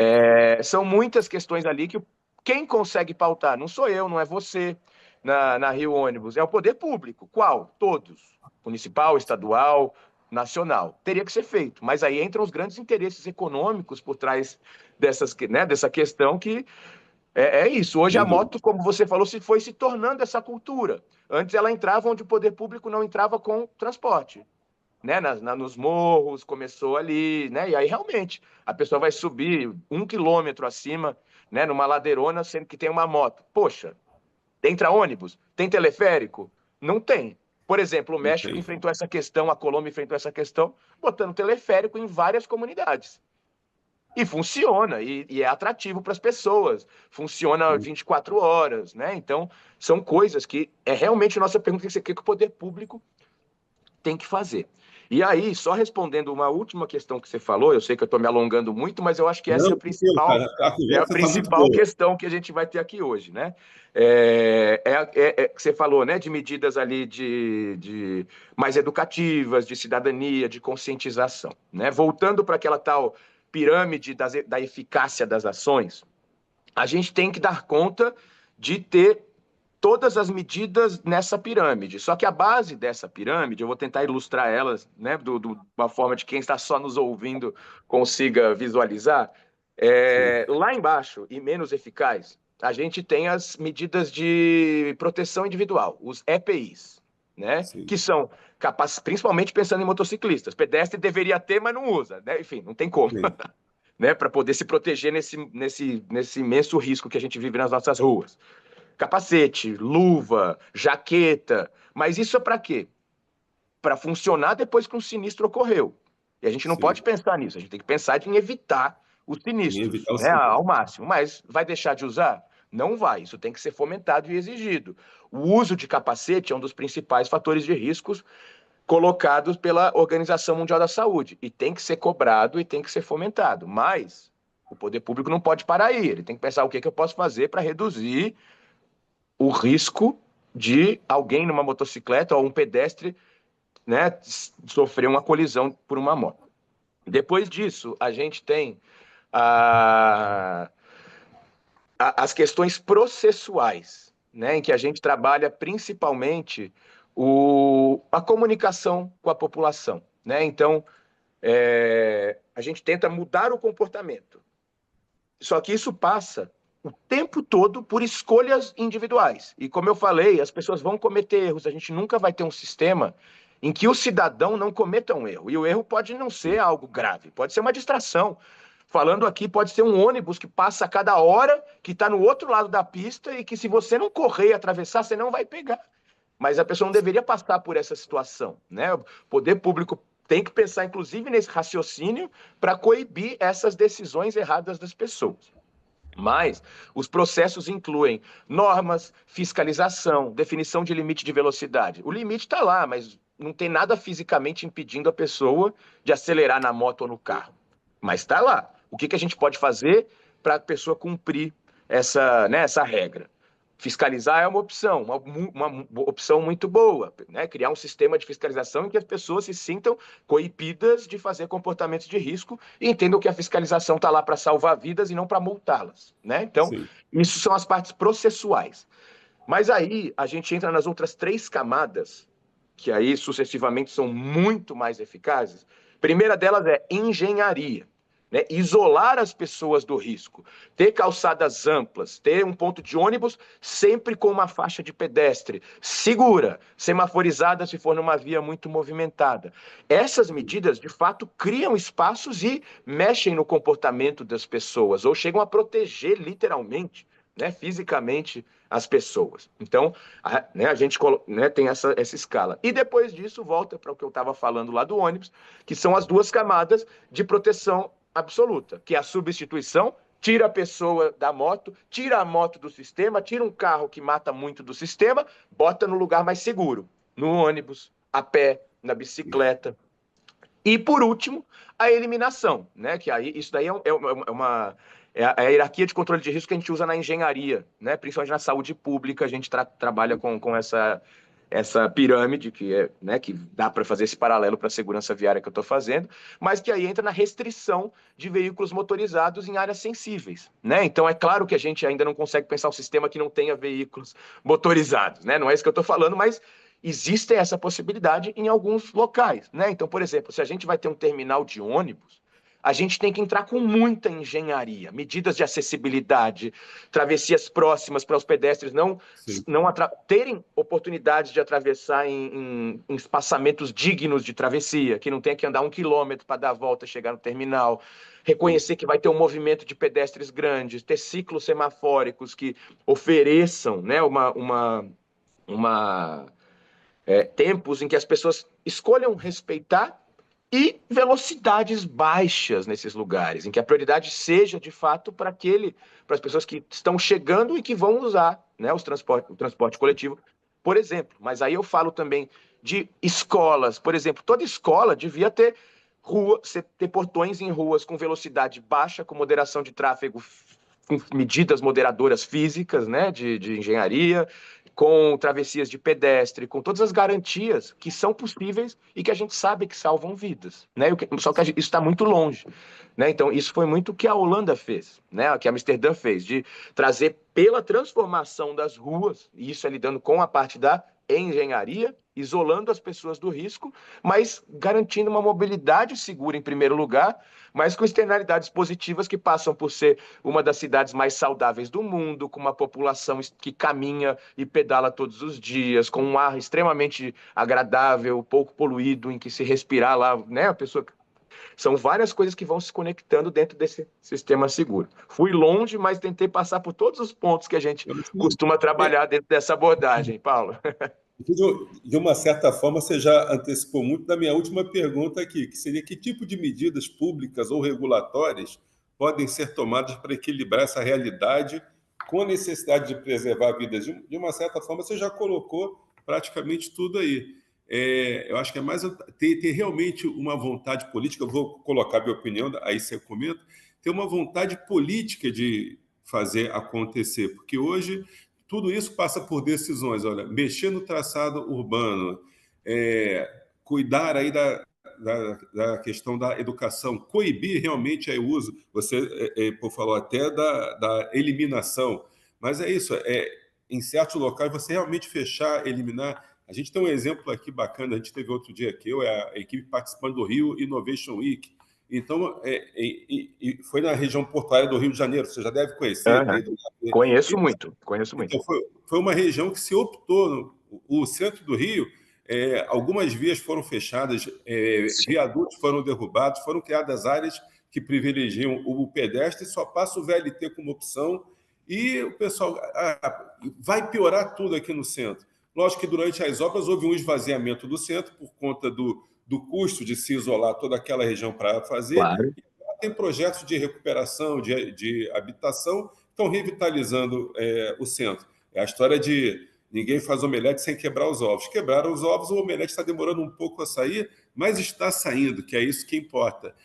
São muitas questões ali que quem consegue pautar, não sou eu, não é você, na Rio Ônibus, é o poder público. Qual? Todos. Municipal, estadual, nacional. Teria que ser feito, mas aí entram os grandes interesses econômicos por trás dessa questão que é isso. Hoje a moto, como você falou, foi se tornando essa cultura. Antes ela entrava onde o poder público não entrava com transporte. Né? Nos morros, começou ali, né? E aí realmente a pessoa vai subir 1 quilômetro acima, né? Numa ladeirona, sendo que tem uma moto. Poxa, entra ônibus? Tem teleférico? Não tem. Por exemplo, o México enfrentou essa questão, a Colômbia enfrentou essa questão, botando teleférico em várias comunidades. E funciona, e é atrativo para as pessoas. Funciona 24 horas, né? Então, são coisas que realmente a nossa pergunta tem que ser o que o poder público tem que fazer. E aí, só respondendo uma última questão que você falou, eu sei que eu estou me alongando muito, mas eu acho que essa é a principal questão que a gente vai ter aqui hoje, né? Que você falou, né, de medidas ali de mais educativas, de cidadania, de conscientização, né? Voltando para aquela tal pirâmide da eficácia das ações, a gente tem que dar conta de ter todas as medidas nessa pirâmide. Só que a base dessa pirâmide, eu vou tentar ilustrar elas, né, de uma forma de quem está só nos ouvindo consiga visualizar. Lá embaixo, e menos eficaz, a gente tem as medidas de proteção individual, os EPIs, né, que são capazes, principalmente pensando em motociclistas. Pedestre deveria ter, mas não usa, né? Enfim, não tem como. Né, para poder se proteger nesse imenso risco que a gente vive nas nossas ruas. capacete, luva, jaqueta. Mas isso é para quê? Para funcionar depois que um sinistro ocorreu. E a gente não Sim. pode pensar nisso, a gente tem que pensar em evitar os Em sinistros, evitar o né, sinistro. ao máximo. Mas vai deixar de usar? Não vai, isso tem que ser fomentado e exigido. O uso de capacete é um dos principais fatores de riscos colocados pela Organização Mundial da Saúde, e tem que ser cobrado e tem que ser fomentado. Mas o poder público não pode parar aí, ele tem que pensar o que eu posso fazer para reduzir o risco de alguém numa motocicleta ou um pedestre, né, sofrer uma colisão por uma moto. Depois disso, a gente tem a, as questões processuais, né, em que a gente trabalha principalmente a comunicação com a população. Né? Então, a gente tenta mudar o comportamento. Só que isso passa o tempo todo por escolhas individuais. E como eu falei, as pessoas vão cometer erros. A gente nunca vai ter um sistema em que o cidadão não cometa um erro. E o erro pode não ser algo grave, pode ser uma distração. Falando aqui, pode ser um ônibus que passa a cada hora, que está no outro lado da pista e que se você não correr e atravessar, você não vai pegar. Mas a pessoa não deveria passar por essa situação. Né? O poder público tem que pensar, inclusive, nesse raciocínio para coibir essas decisões erradas das pessoas. Mas os processos incluem normas, fiscalização, definição de limite de velocidade. O limite está lá, mas não tem nada fisicamente impedindo a pessoa de acelerar na moto ou no carro. Mas está lá. O que a gente pode fazer para a pessoa cumprir essa regra? Fiscalizar é uma opção, uma opção muito boa, né? Criar um sistema de fiscalização em que as pessoas se sintam coibidas de fazer comportamentos de risco e entendam que a fiscalização está lá para salvar vidas e não para multá-las. Né? Então, Sim. isso são as partes processuais. Mas aí a gente entra nas outras 3 camadas, que aí sucessivamente são muito mais eficazes. A primeira delas é engenharia. Né? Isolar as pessoas do risco, ter calçadas amplas, ter um ponto de ônibus sempre com uma faixa de pedestre segura, semaforizada se for numa via muito movimentada. Essas medidas, de fato, criam espaços e mexem no comportamento das pessoas, ou chegam a proteger literalmente, né, fisicamente as pessoas. Então, a gente tem essa escala. E depois disso, volta para o que eu estava falando lá do ônibus, que são as 2 camadas de proteção absoluta, que é a substituição, tira a pessoa da moto, tira a moto do sistema, tira um carro que mata muito do sistema, bota no lugar mais seguro, no ônibus, a pé, na bicicleta. E, por último, a eliminação, né? Que aí, isso daí é a hierarquia de controle de risco que a gente usa na engenharia, né? Principalmente na saúde pública, a gente trabalha com essa pirâmide, que dá para fazer esse paralelo para a segurança viária que eu estou fazendo, mas que aí entra na restrição de veículos motorizados em áreas sensíveis. Né? Então, é claro que a gente ainda não consegue pensar um sistema que não tenha veículos motorizados. Né? Não é isso que eu estou falando, mas existe essa possibilidade em alguns locais. Né? Então, por exemplo, se a gente vai ter um terminal de ônibus, a gente tem que entrar com muita engenharia, medidas de acessibilidade, travessias próximas para os pedestres não terem oportunidades de atravessar em espaçamentos dignos de travessia, que não tenha que andar 1 quilômetro para dar a volta e chegar no terminal, reconhecer que vai ter um movimento de pedestres grandes, ter ciclos semafóricos que ofereçam, né, tempos em que as pessoas escolham respeitar e velocidades baixas nesses lugares, em que a prioridade seja, de fato, para as pessoas que estão chegando e que vão usar, né, o transporte coletivo, por exemplo. Mas aí eu falo também de escolas. Por exemplo, toda escola devia ter portões em ruas com velocidade baixa, com moderação de tráfego, com medidas moderadoras físicas, né, de engenharia, com travessias de pedestre, com todas as garantias que são possíveis e que a gente sabe que salvam vidas. Né? Só que isso está muito longe. Né? Então, isso foi muito o que a Holanda fez, né? O que a Amsterdã fez, de trazer pela transformação das ruas, e isso é lidando com a parte da engenharia, isolando as pessoas do risco, mas garantindo uma mobilidade segura em primeiro lugar, mas com externalidades positivas que passam por ser uma das cidades mais saudáveis do mundo, com uma população que caminha e pedala todos os dias, com um ar extremamente agradável, pouco poluído, em que se respirar lá, né? A pessoa São várias coisas que vão se conectando dentro desse sistema seguro. Fui longe, mas tentei passar por todos os pontos que a gente costuma trabalhar dentro dessa abordagem, Paulo. De uma certa forma, você já antecipou muito da minha última pergunta aqui, que seria que tipo de medidas públicas ou regulatórias podem ser tomadas para equilibrar essa realidade com a necessidade de preservar vidas? De uma certa forma, você já colocou praticamente tudo aí. Eu acho que é mais ter realmente uma vontade política, eu vou colocar a minha opinião, aí você comenta, ter uma vontade política de fazer acontecer, porque hoje tudo isso passa por decisões, olha, mexer no traçado urbano, cuidar aí da questão da educação, coibir realmente aí o uso, você falou até da eliminação, mas é isso, em certos locais você realmente fechar, eliminar. A gente tem um exemplo aqui bacana, a gente teve outro dia aqui, a equipe participando do Rio Innovation Week. Então, foi na região portuária do Rio de Janeiro, você já deve conhecer. Conheço muito, conheço muito. Então, foi uma região que se optou, o centro do Rio, algumas vias foram fechadas, viadutos foram derrubados, foram criadas áreas que privilegiam o pedestre, só passa o VLT como opção, e o pessoal vai piorar tudo aqui no centro. Lógico que durante as obras houve um esvaziamento do centro por conta do custo de se isolar toda aquela região para fazer. Claro. Tem projetos de recuperação, de habitação, estão revitalizando o centro. É a história de ninguém faz omelete sem quebrar os ovos. Quebraram os ovos, o omelete está demorando um pouco a sair, mas está saindo, que é isso que importa.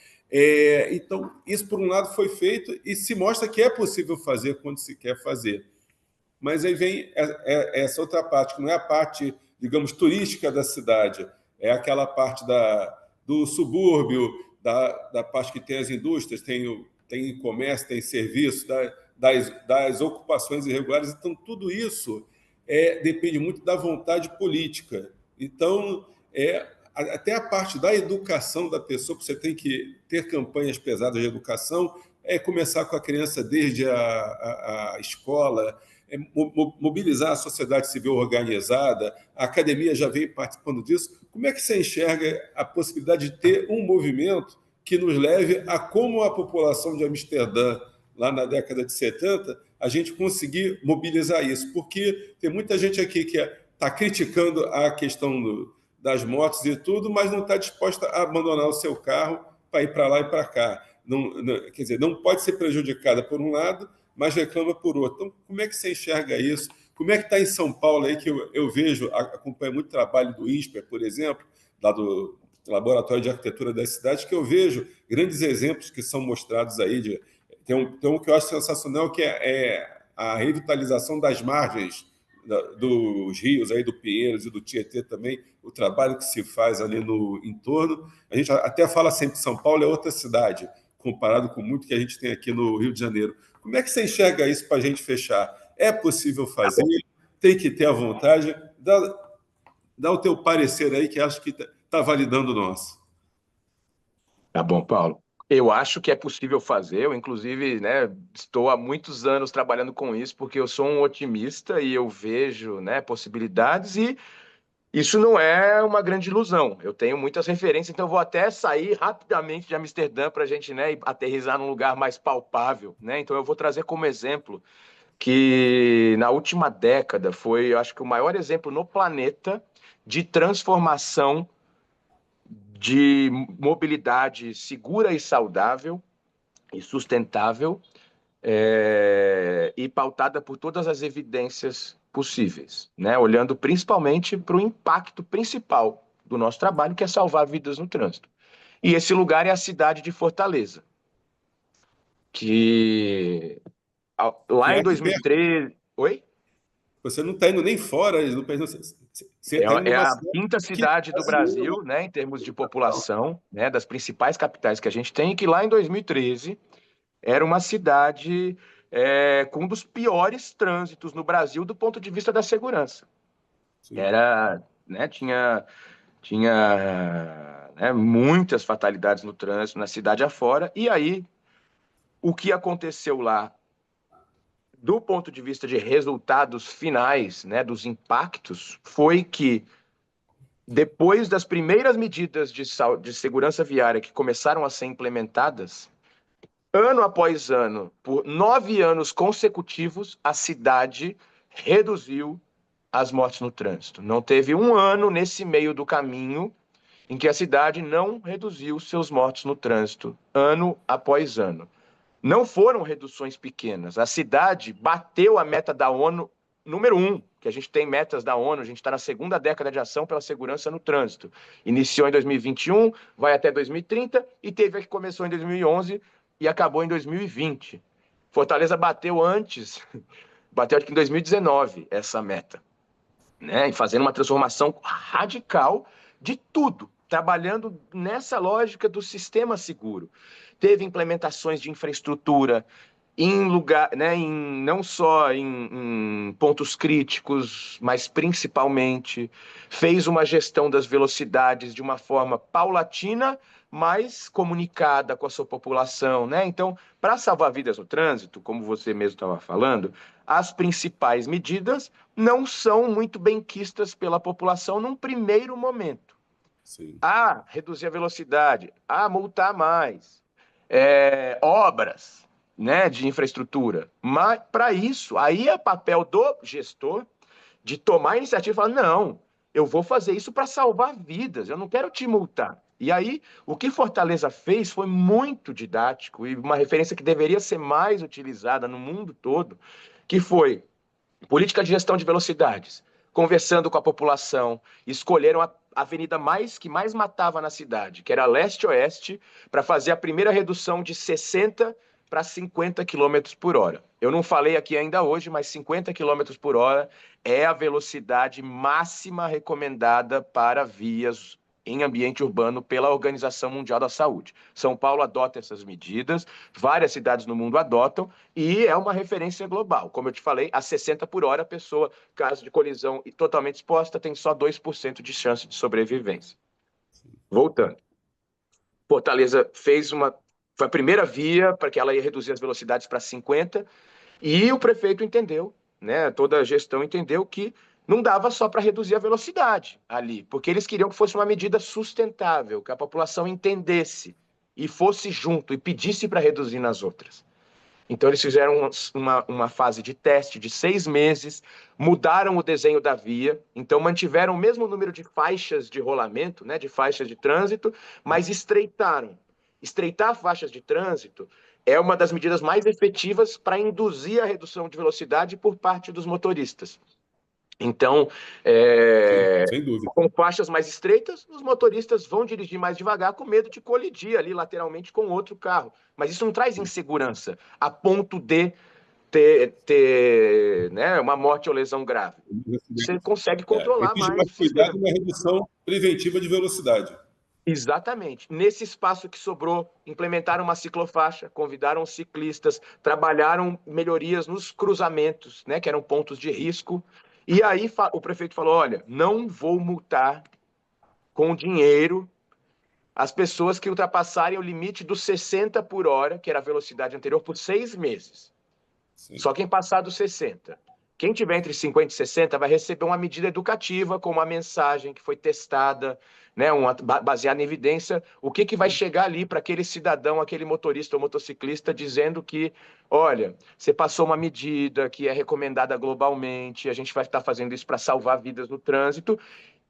Então, isso por um lado foi feito e se mostra que é possível fazer quando se quer fazer. Mas aí vem essa outra parte, que não é a parte, digamos, turística da cidade, é aquela parte do subúrbio, da parte que tem as indústrias, tem comércio, tem serviço, das ocupações irregulares. Então, tudo isso depende muito da vontade política. Então, até a parte da educação da pessoa, você tem que ter campanhas pesadas de educação, começar com a criança desde a escola, mobilizar a sociedade civil organizada, a academia já vem participando disso. Como é que você enxerga a possibilidade de ter um movimento que nos leve a como a população de Amsterdã, lá na década de 70, a gente conseguir mobilizar isso? Porque tem muita gente aqui que está criticando a questão das motos e tudo, mas não está disposta a abandonar o seu carro para ir para lá e para cá. Quer dizer, não pode ser prejudicada por um lado, mas reclama por outro. Então, como é que você enxerga isso? Como é que está em São Paulo, aí, que eu vejo, acompanho muito trabalho do INSPER, por exemplo, lá do Laboratório de Arquitetura da cidade, que eu vejo grandes exemplos que são mostrados aí. Tem um que eu acho sensacional, que é a revitalização das margens dos rios, aí do Pinheiros e do Tietê também, o trabalho que se faz ali no entorno. A gente até fala sempre que São Paulo é outra cidade, comparado com muito que a gente tem aqui no Rio de Janeiro. Como é que você enxerga isso para a gente fechar? É possível fazer? Tem que ter a vontade? Dá o teu parecer aí, que acho que está validando o nosso. Tá bom, Paulo. Eu acho que é possível fazer. Eu, inclusive, né, estou há muitos anos trabalhando com isso, porque eu sou um otimista e eu vejo, né, possibilidades, e isso não é uma grande ilusão. Eu tenho muitas referências, então eu vou até sair rapidamente de Amsterdã para a gente, né, aterrissar num lugar mais palpável, né? Então eu vou trazer como exemplo que na última década foi, eu acho que o maior exemplo no planeta de transformação de mobilidade segura e saudável e sustentável, e pautada por todas as evidências possíveis, né? Olhando principalmente para o impacto principal do nosso trabalho, que é salvar vidas no trânsito. E esse lugar é a cidade de Fortaleza, que lá em 2013... Oi? Você não está indo nem fora, você está indo É numa a cidade quinta cidade do Brasil, né, em termos de população, né, das principais capitais que a gente tem, que lá em 2013 era uma cidade com um dos piores trânsitos no Brasil do ponto de vista da segurança. Era, né, tinha né, muitas fatalidades no trânsito, na cidade afora, e aí o que aconteceu lá, do ponto de vista de resultados finais, né, dos impactos, foi que depois das primeiras medidas de segurança viária que começaram a ser implementadas, ano após ano, por 9 anos consecutivos, a cidade reduziu as mortes no trânsito. Não teve um ano nesse meio do caminho em que a cidade não reduziu seus mortos no trânsito, ano após ano. Não foram reduções pequenas. A cidade bateu a meta da ONU número 1, que a gente tem metas da ONU, a gente está na segunda década de ação pela segurança no trânsito. Iniciou em 2021, vai até 2030 e teve a que começou em 2011 e acabou em 2020. Fortaleza bateu antes, bateu acho que em 2019 essa meta, né? E fazendo uma transformação radical de tudo, trabalhando nessa lógica do sistema seguro. Teve implementações de infraestrutura em lugar, né, não só em pontos críticos, mas principalmente fez uma gestão das velocidades de uma forma paulatina, mas comunicada com a sua população, né? Então, para salvar vidas no trânsito, como você mesmo estava falando, as principais medidas não são muito benquistas pela população num primeiro momento. Sim. Reduzir a velocidade, multar mais, obras, né, de infraestrutura. Mas, para isso, aí é papel do gestor de tomar a iniciativa e falar, não, eu vou fazer isso para salvar vidas, eu não quero te multar. E aí, o que Fortaleza fez foi muito didático e uma referência que deveria ser mais utilizada no mundo todo, que foi política de gestão de velocidades, conversando com a população, escolheram a avenida que mais matava na cidade, que era leste-oeste, para fazer a primeira redução de 60 para 50 km por hora. Eu não falei aqui ainda hoje, mas 50 km por hora é a velocidade máxima recomendada para vias em ambiente urbano pela Organização Mundial da Saúde. São Paulo adota essas medidas, várias cidades no mundo adotam, e é uma referência global. Como eu te falei, a 60 por hora, a pessoa, caso de colisão e totalmente exposta, tem só 2% de chance de sobrevivência. Voltando. Fortaleza foi a primeira via para que ela ia reduzir as velocidades para 50, e o prefeito entendeu, né, toda a gestão entendeu que não dava só para reduzir a velocidade ali, porque eles queriam que fosse uma medida sustentável, que a população entendesse e fosse junto e pedisse para reduzir nas outras. Então, eles fizeram uma fase de teste de 6 meses, mudaram o desenho da via, então mantiveram o mesmo número de faixas de rolamento, né, de faixas de trânsito, mas estreitaram. Estreitar faixas de trânsito é uma das medidas mais efetivas para induzir a redução de velocidade por parte dos motoristas. Então, Sim, sem dúvida. com faixas mais estreitas, os motoristas vão dirigir mais devagar com medo de colidir ali lateralmente com outro carro. Mas isso não traz insegurança a ponto de ter né, uma morte ou lesão grave. Você consegue controlar Exige mais mais cuidado na redução preventiva de velocidade. Exatamente. Nesse espaço que sobrou, implementaram uma ciclofaixa, convidaram ciclistas, trabalharam melhorias nos cruzamentos, né, que eram pontos de risco. E aí o prefeito falou, olha, não vou multar com dinheiro as pessoas que ultrapassarem o limite dos 60 por hora, que era a velocidade anterior, por 6 meses. Sim. Só quem passar dos 60. Quem tiver entre 50 e 60 vai receber uma medida educativa com uma mensagem que foi testada, né, baseada em evidência, o que vai chegar ali para aquele cidadão, aquele motorista ou motociclista, dizendo que, olha, você passou uma medida que é recomendada globalmente, a gente vai estar fazendo isso para salvar vidas no trânsito,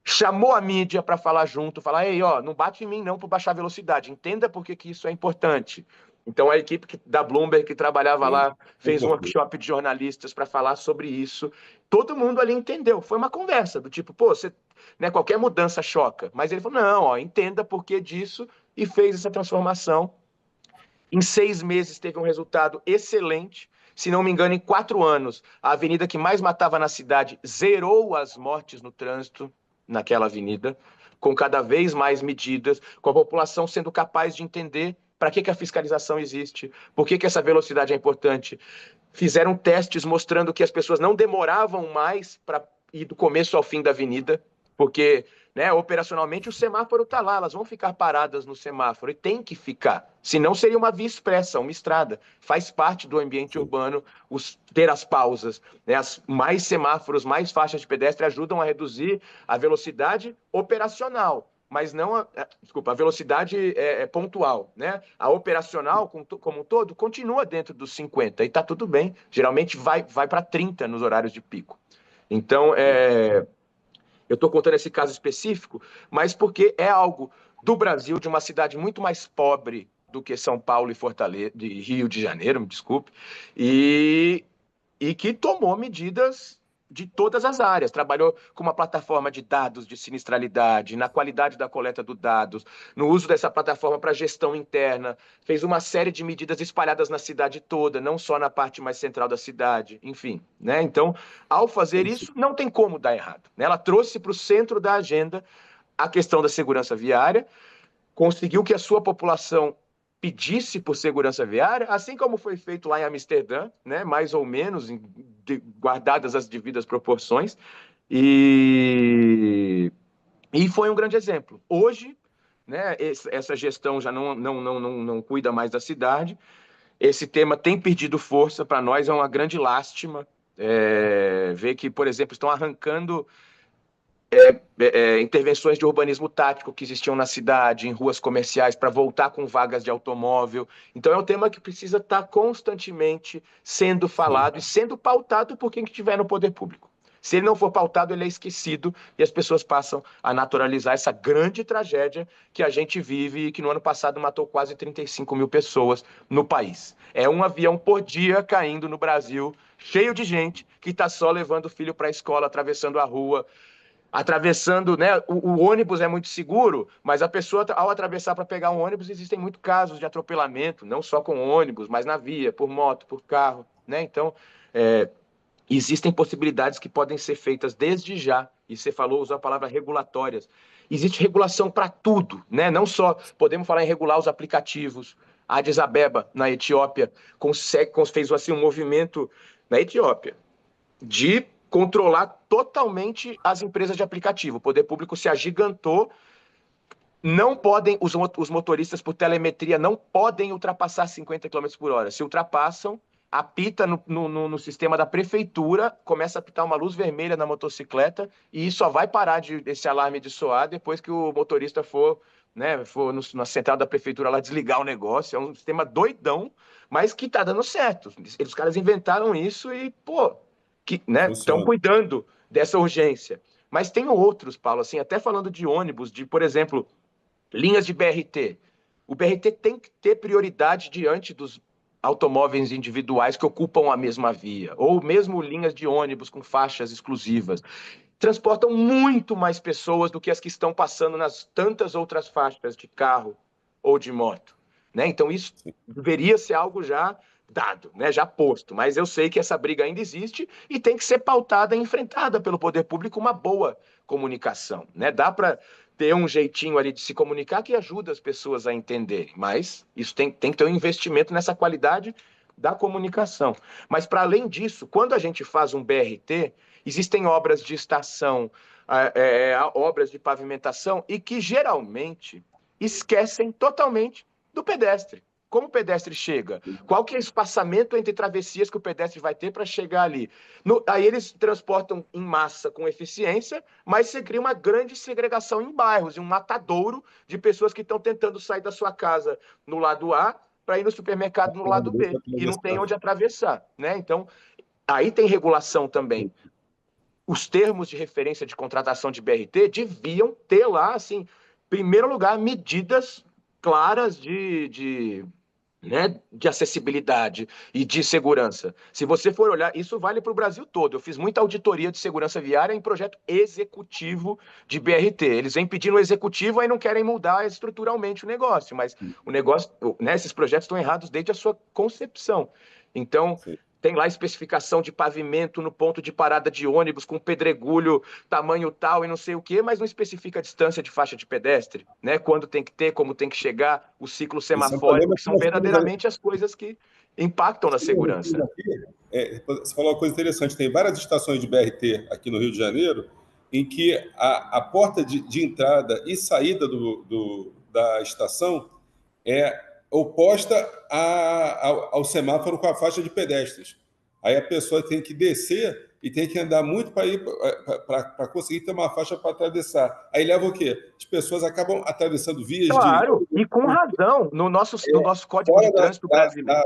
chamou a mídia para falar junto, falar, ei, não bate em mim não por baixar a velocidade, entenda por que isso é importante. Então, a equipe da Bloomberg que trabalhava lá fez um workshop de jornalistas para falar sobre isso. Todo mundo ali entendeu. Foi uma conversa do tipo, né, qualquer mudança choca. Mas ele falou, não, entenda por que disso, e fez essa transformação. Em 6 meses teve um resultado excelente. Se não me engano, em 4 anos, a avenida que mais matava na cidade zerou as mortes no trânsito naquela avenida, com cada vez mais medidas, com a população sendo capaz de entender para que a fiscalização existe, por que essa velocidade é importante. Fizeram testes mostrando que as pessoas não demoravam mais para ir do começo ao fim da avenida, porque, né, operacionalmente o semáforo está lá, elas vão ficar paradas no semáforo e tem que ficar, senão seria uma via expressa, uma estrada. Faz parte do ambiente urbano ter as pausas, né? Mais semáforos, mais faixas de pedestre ajudam a reduzir a velocidade operacional, mas não a velocidade pontual, né? A operacional, como um todo, continua dentro dos 50 e está tudo bem. Geralmente vai para 30 nos horários de pico. Então, eu estou contando esse caso específico, mas porque é algo do Brasil, de uma cidade muito mais pobre do que São Paulo e Fortaleza, de Rio de Janeiro, me desculpe, e que tomou medidas de todas as áreas, trabalhou com uma plataforma de dados de sinistralidade, na qualidade da coleta dos dados, no uso dessa plataforma para gestão interna, fez uma série de medidas espalhadas na cidade toda, não só na parte mais central da cidade, enfim, né? Então, ao fazer isso, não tem como dar errado, né? Ela trouxe para o centro da agenda a questão da segurança viária, conseguiu que a sua população pedisse por segurança viária, assim como foi feito lá em Amsterdã, né, mais ou menos, guardadas as devidas proporções, e foi um grande exemplo. Hoje, né, essa gestão já não cuida mais da cidade, esse tema tem perdido força, para nós é uma grande lástima, ver que, por exemplo, estão arrancando intervenções de urbanismo tático que existiam na cidade, em ruas comerciais, para voltar com vagas de automóvel. Então, é um tema que precisa estar constantemente sendo falado e sendo pautado por quem estiver no poder público. Se ele não for pautado, ele é esquecido e as pessoas passam a naturalizar essa grande tragédia que a gente vive e que no ano passado matou quase 35 mil pessoas no país. É um avião por dia caindo no Brasil, cheio de gente que está só levando o filho para a escola, atravessando a rua, atravessando, né? O ônibus é muito seguro, mas a pessoa, ao atravessar para pegar um ônibus, existem muitos casos de atropelamento, não só com ônibus, mas na via, por moto, por carro, né? Então, existem possibilidades que podem ser feitas desde já, e você falou, usou a palavra regulatórias. Existe regulação para tudo, né? Não só podemos falar em regular os aplicativos. A Addis Abeba, na Etiópia, fez assim, um movimento na Etiópia de controlar totalmente as empresas de aplicativo. O poder público se agigantou. Não podem, os motoristas por telemetria não podem ultrapassar 50 km por hora. Se ultrapassam, apita no sistema da prefeitura, começa a apitar uma luz vermelha na motocicleta e só vai parar esse alarme de soar depois que o motorista for na central da prefeitura lá desligar o negócio. É um sistema doidão, mas que está dando certo. Os caras inventaram isso e, que, né, estão cuidando dessa urgência. Mas tem outros, Paulo, assim, até falando de ônibus, de, por exemplo, linhas de BRT. O BRT tem que ter prioridade diante dos automóveis individuais que ocupam a mesma via, ou mesmo linhas de ônibus com faixas exclusivas. Transportam muito mais pessoas do que as que estão passando nas tantas outras faixas de carro ou de moto, né? Então, isso deveria ser algo já dado, né, já posto, mas eu sei que essa briga ainda existe e tem que ser pautada e enfrentada pelo poder público uma boa comunicação, né? Dá para ter um jeitinho ali de se comunicar que ajuda as pessoas a entenderem, mas isso tem que ter um investimento nessa qualidade da comunicação. Mas, para além disso, quando a gente faz um BRT, existem obras de estação, obras de pavimentação e que geralmente esquecem totalmente do pedestre. Como o pedestre chega? Qual que é o espaçamento entre travessias que o pedestre vai ter para chegar ali? Aí eles transportam em massa com eficiência, mas você cria uma grande segregação em bairros, e um matadouro de pessoas que estão tentando sair da sua casa no lado A para ir no supermercado no lado B, e não tem onde atravessar, né? Então, aí tem regulação também. Os termos de referência de contratação de BRT deviam ter lá, assim, em primeiro lugar, medidas claras de acessibilidade e de segurança. Se você for olhar, isso vale para o Brasil todo. Eu fiz muita auditoria de segurança viária em projeto executivo de BRT. Eles vêm pedindo o executivo e não querem mudar estruturalmente o negócio, mas o negócio, né, esses projetos estão errados desde a sua concepção. Então, tem lá especificação de pavimento no ponto de parada de ônibus com pedregulho, tamanho tal e não sei o quê, mas não especifica a distância de faixa de pedestre, né? Quando tem que ter, como tem que chegar, o ciclo semafórico, que são verdadeiramente as coisas que impactam na segurança. Você falou uma coisa interessante, tem várias estações de BRT aqui no Rio de Janeiro em que a porta de entrada e saída da estação é oposta ao semáforo com a faixa de pedestres. Aí a pessoa tem que descer e tem que andar muito para conseguir ter uma faixa para atravessar. Aí leva o quê? As pessoas acabam atravessando vias Claro, e com razão, no nosso Código de Trânsito brasileiro.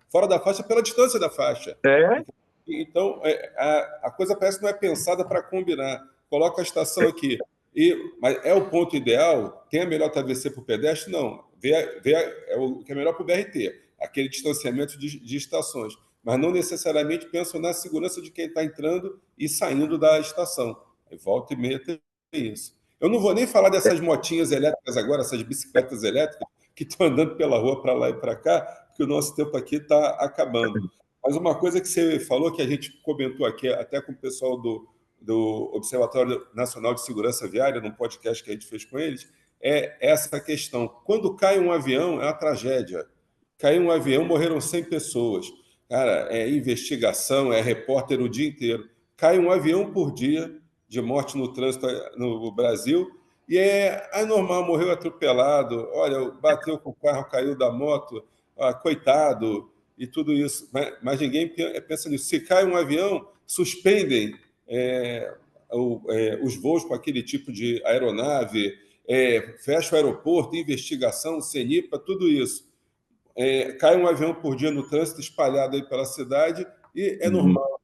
Fora da faixa pela distância da faixa. É. Então, a coisa parece que não é pensada para combinar. Coloca a estação aqui. Mas é o ponto ideal? Tem a melhor travessia para o pedestre? Não. É o que é melhor para o BRT, aquele distanciamento de estações. Mas não necessariamente pensam na segurança de quem está entrando e saindo da estação. Aí volta e meia tem isso. Eu não vou nem falar dessas motinhas elétricas agora, essas bicicletas elétricas que estão andando pela rua para lá e para cá, porque o nosso tempo aqui está acabando. Mas uma coisa que você falou, que a gente comentou aqui, até com o pessoal do Observatório Nacional de Segurança Viária, num podcast que a gente fez com eles, é essa questão. Quando cai um avião, é uma tragédia. Caiu um avião, morreram 100 pessoas. Cara, é investigação, é repórter o dia inteiro. Cai um avião por dia de morte no trânsito no Brasil, e é normal, morreu atropelado, olha, bateu com o carro, caiu da moto, coitado, e tudo isso. Mas ninguém pensa nisso. Se cai um avião, suspendem os voos com aquele tipo de aeronave, fecha o aeroporto, investigação, CENIPA, tudo isso. Cai um avião por dia no trânsito, espalhado aí pela cidade, e é normal.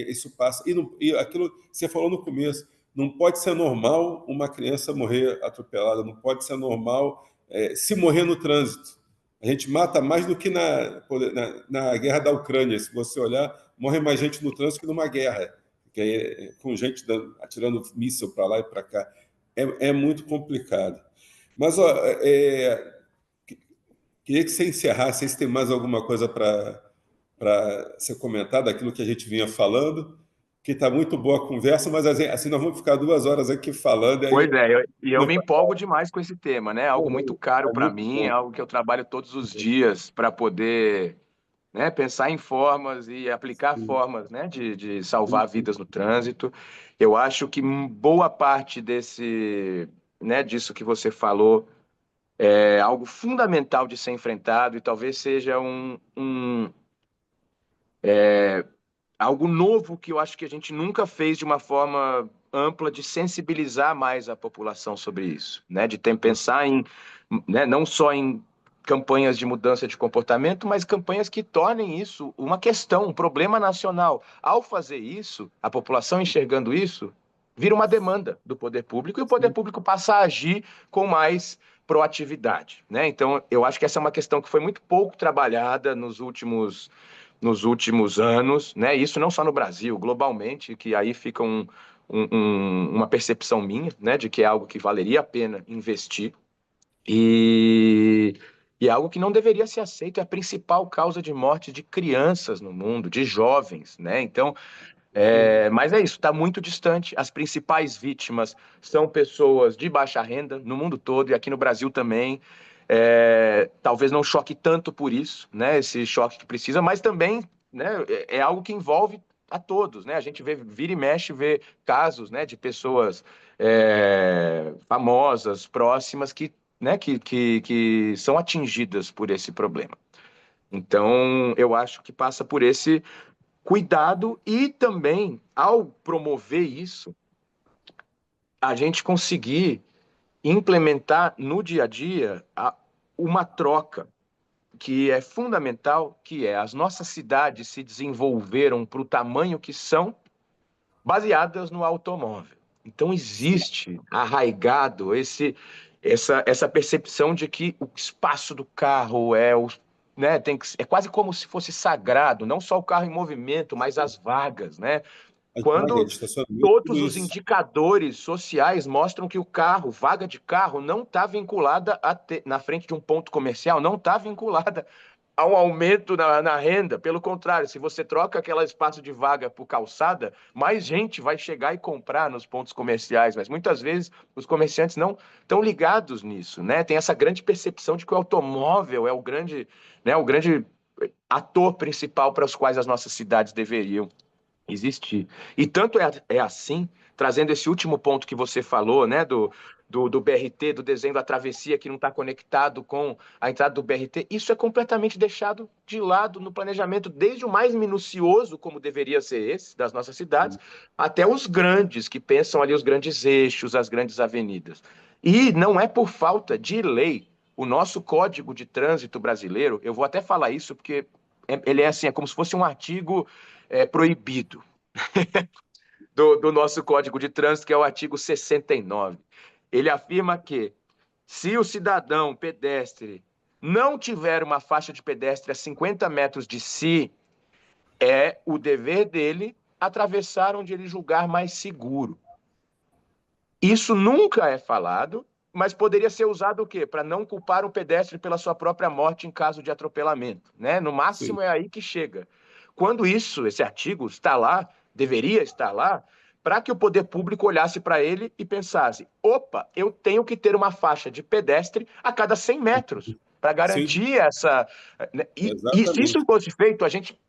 Isso passa. E aquilo que você falou no começo, não pode ser normal uma criança morrer atropelada, não pode ser normal se morrer no trânsito. A gente mata mais do que na guerra da Ucrânia. Se você olhar, morre mais gente no trânsito que numa guerra, com gente atirando míssil para lá e para cá. É muito complicado. Mas, queria que você encerrasse, se tem mais alguma coisa para ser comentada, daquilo que a gente vinha falando, que está muito boa a conversa, mas assim nós vamos ficar 2 horas aqui falando. Pois é, eu me empolgo demais com esse tema, né? Algo muito caro para mim, é algo que eu trabalho todos os dias para poder, né, pensar em formas e aplicar formas, né, de salvar vidas no trânsito. Eu acho que boa parte disso que você falou é algo fundamental de ser enfrentado e talvez seja algo novo que eu acho que a gente nunca fez de uma forma ampla de sensibilizar mais a população sobre isso, né? De pensar em, né, não só em campanhas de mudança de comportamento, mas campanhas que tornem isso uma questão, um problema nacional. Ao fazer isso, a população enxergando isso, vira uma demanda do poder público e o poder público passa a agir com mais proatividade, né? Então, eu acho que essa é uma questão que foi muito pouco trabalhada nos últimos anos, né? Isso não só no Brasil, globalmente, que aí fica uma percepção minha, né, de que é algo que valeria a pena investir e é algo que não deveria ser aceito, é a principal causa de morte de crianças no mundo, de jovens, né? Então, mas é isso, está muito distante. As principais vítimas são pessoas de baixa renda no mundo todo e aqui no Brasil também. Talvez não choque tanto por isso, né? Esse choque que precisa, mas também, né, é algo que envolve a todos, né? A gente vira e mexe, vê casos, né, de pessoas famosas, próximas, né, que são atingidas por esse problema. Então, eu acho que passa por esse cuidado e também, ao promover isso, a gente conseguir implementar no dia a dia uma troca que é fundamental, que é as nossas cidades se desenvolveram para o tamanho que são, baseadas no automóvel. Então existe arraigado essa percepção de que o espaço do carro né, é quase como se fosse sagrado, não só o carro em movimento, mas as vagas, né? Quando todos os indicadores sociais mostram que o carro, vaga de carro, não está vinculada na frente de um ponto comercial, não está vinculada a um aumento na renda. Pelo contrário, se você troca aquele espaço de vaga por calçada, mais gente vai chegar e comprar nos pontos comerciais. Mas muitas vezes os comerciantes não estão ligados nisso, né? Tem essa grande percepção de que o automóvel é o grande, né, o grande ator principal para os quais as nossas cidades deveriam existir. E tanto é assim, trazendo esse último ponto que você falou, né, do BRT, do desenho da travessia que não está conectado com a entrada do BRT, isso é completamente deixado de lado no planejamento, desde o mais minucioso, como deveria ser esse, das nossas cidades, até os grandes, que pensam ali os grandes eixos, as grandes avenidas. E não é por falta de lei. O nosso Código de Trânsito brasileiro, eu vou até falar isso porque ele é assim, é como se fosse um artigo proibido do nosso Código de Trânsito, que é o artigo 69. Ele afirma que se o cidadão pedestre não tiver uma faixa de pedestre a 50 metros de si, é o dever dele atravessar onde ele julgar mais seguro. Isso nunca é falado, mas poderia ser usado o quê? Para não culpar o pedestre pela sua própria morte em caso de atropelamento, né? No máximo é aí que chega. Quando esse artigo está lá, deveria estar lá, para que o poder público olhasse para ele e pensasse, opa, eu tenho que ter uma faixa de pedestre a cada 100 metros para garantir essa... E se isso fosse feito, a gente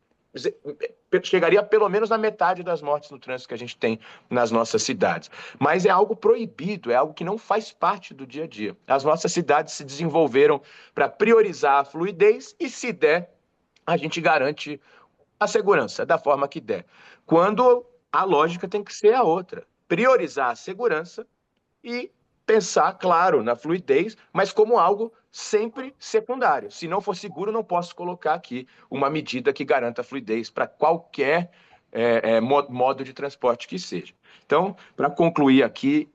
chegaria pelo menos na metade das mortes no trânsito que a gente tem nas nossas cidades. Mas é algo proibido, é algo que não faz parte do dia a dia. As nossas cidades se desenvolveram para priorizar a fluidez e, se der, a gente garante a segurança da forma que der. Quando a lógica tem que ser a outra. Priorizar a segurança e pensar, claro, na fluidez, mas como algo sempre secundário. Se não for seguro, não posso colocar aqui uma medida que garanta a fluidez para qualquer modo de transporte que seja. Então, para concluir aqui,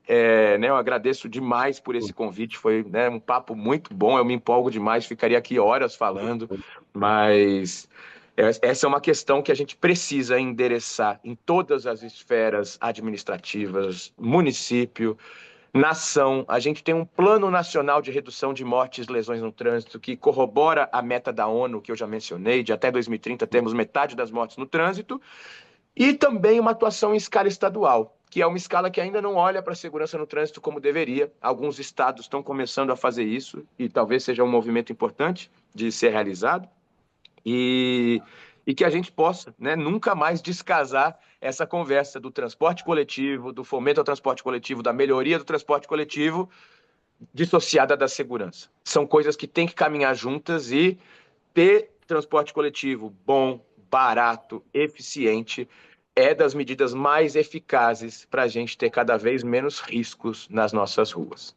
eu agradeço demais por esse convite, foi um papo muito bom, eu me empolgo demais, ficaria aqui horas falando, mas... essa é uma questão que a gente precisa endereçar em todas as esferas administrativas, município, nação. A gente tem um Plano Nacional de Redução de Mortes e Lesões no Trânsito que corrobora a meta da ONU, que eu já mencionei, de até 2030 termos metade das mortes no trânsito, e também uma atuação em escala estadual, que é uma escala que ainda não olha para a segurança no trânsito como deveria. Alguns estados estão começando a fazer isso, e talvez seja um movimento importante de ser realizado. E que a gente possa nunca mais descasar essa conversa do transporte coletivo, do fomento ao transporte coletivo, da melhoria do transporte coletivo, dissociada da segurança. São coisas que têm que caminhar juntas e ter transporte coletivo bom, barato, eficiente, é das medidas mais eficazes para a gente ter cada vez menos riscos nas nossas ruas.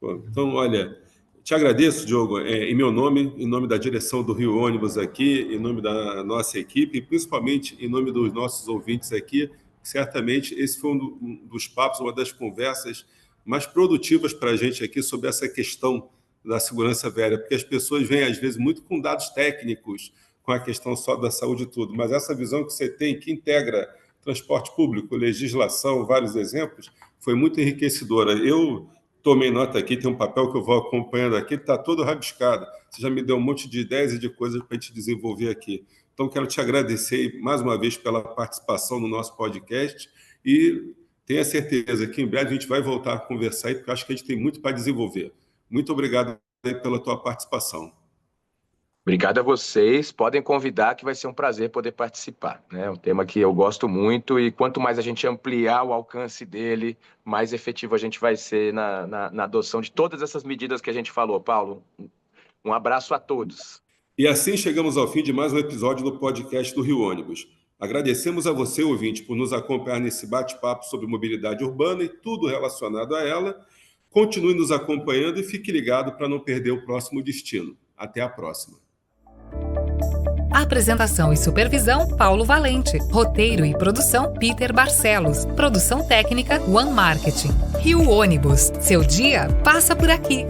Então, olha... Te agradeço, Diogo, em meu nome, em nome da direção do Rio Ônibus aqui, em nome da nossa equipe, e principalmente em nome dos nossos ouvintes aqui. Certamente esse foi um dos papos, uma das conversas mais produtivas para a gente aqui sobre essa questão da segurança viária, porque as pessoas vêm, às vezes, muito com dados técnicos, com a questão só da saúde e tudo, mas essa visão que você tem, que integra transporte público, legislação, vários exemplos, foi muito enriquecedora. Eu tomei nota aqui, tem um papel que eu vou acompanhando aqui, está todo rabiscado. Você já me deu um monte de ideias e de coisas para a gente desenvolver aqui. Então, quero te agradecer mais uma vez pela participação no nosso podcast e tenha certeza que em breve a gente vai voltar a conversar aí, porque eu acho que a gente tem muito para desenvolver. Muito obrigado pela tua participação. Obrigado a vocês. Podem convidar, que vai ser um prazer poder participar. É um tema que eu gosto muito e quanto mais a gente ampliar o alcance dele, mais efetivo a gente vai ser na adoção de todas essas medidas que a gente falou. Paulo, um abraço a todos. E assim chegamos ao fim de mais um episódio do podcast do Rio Ônibus. Agradecemos a você, ouvinte, por nos acompanhar nesse bate-papo sobre mobilidade urbana e tudo relacionado a ela. Continue nos acompanhando e fique ligado para não perder o próximo destino. Até a próxima. Apresentação e supervisão, Paulo Valente. Roteiro e produção, Peter Barcelos. Produção técnica, One Marketing. Rio Ônibus. Seu dia passa por aqui.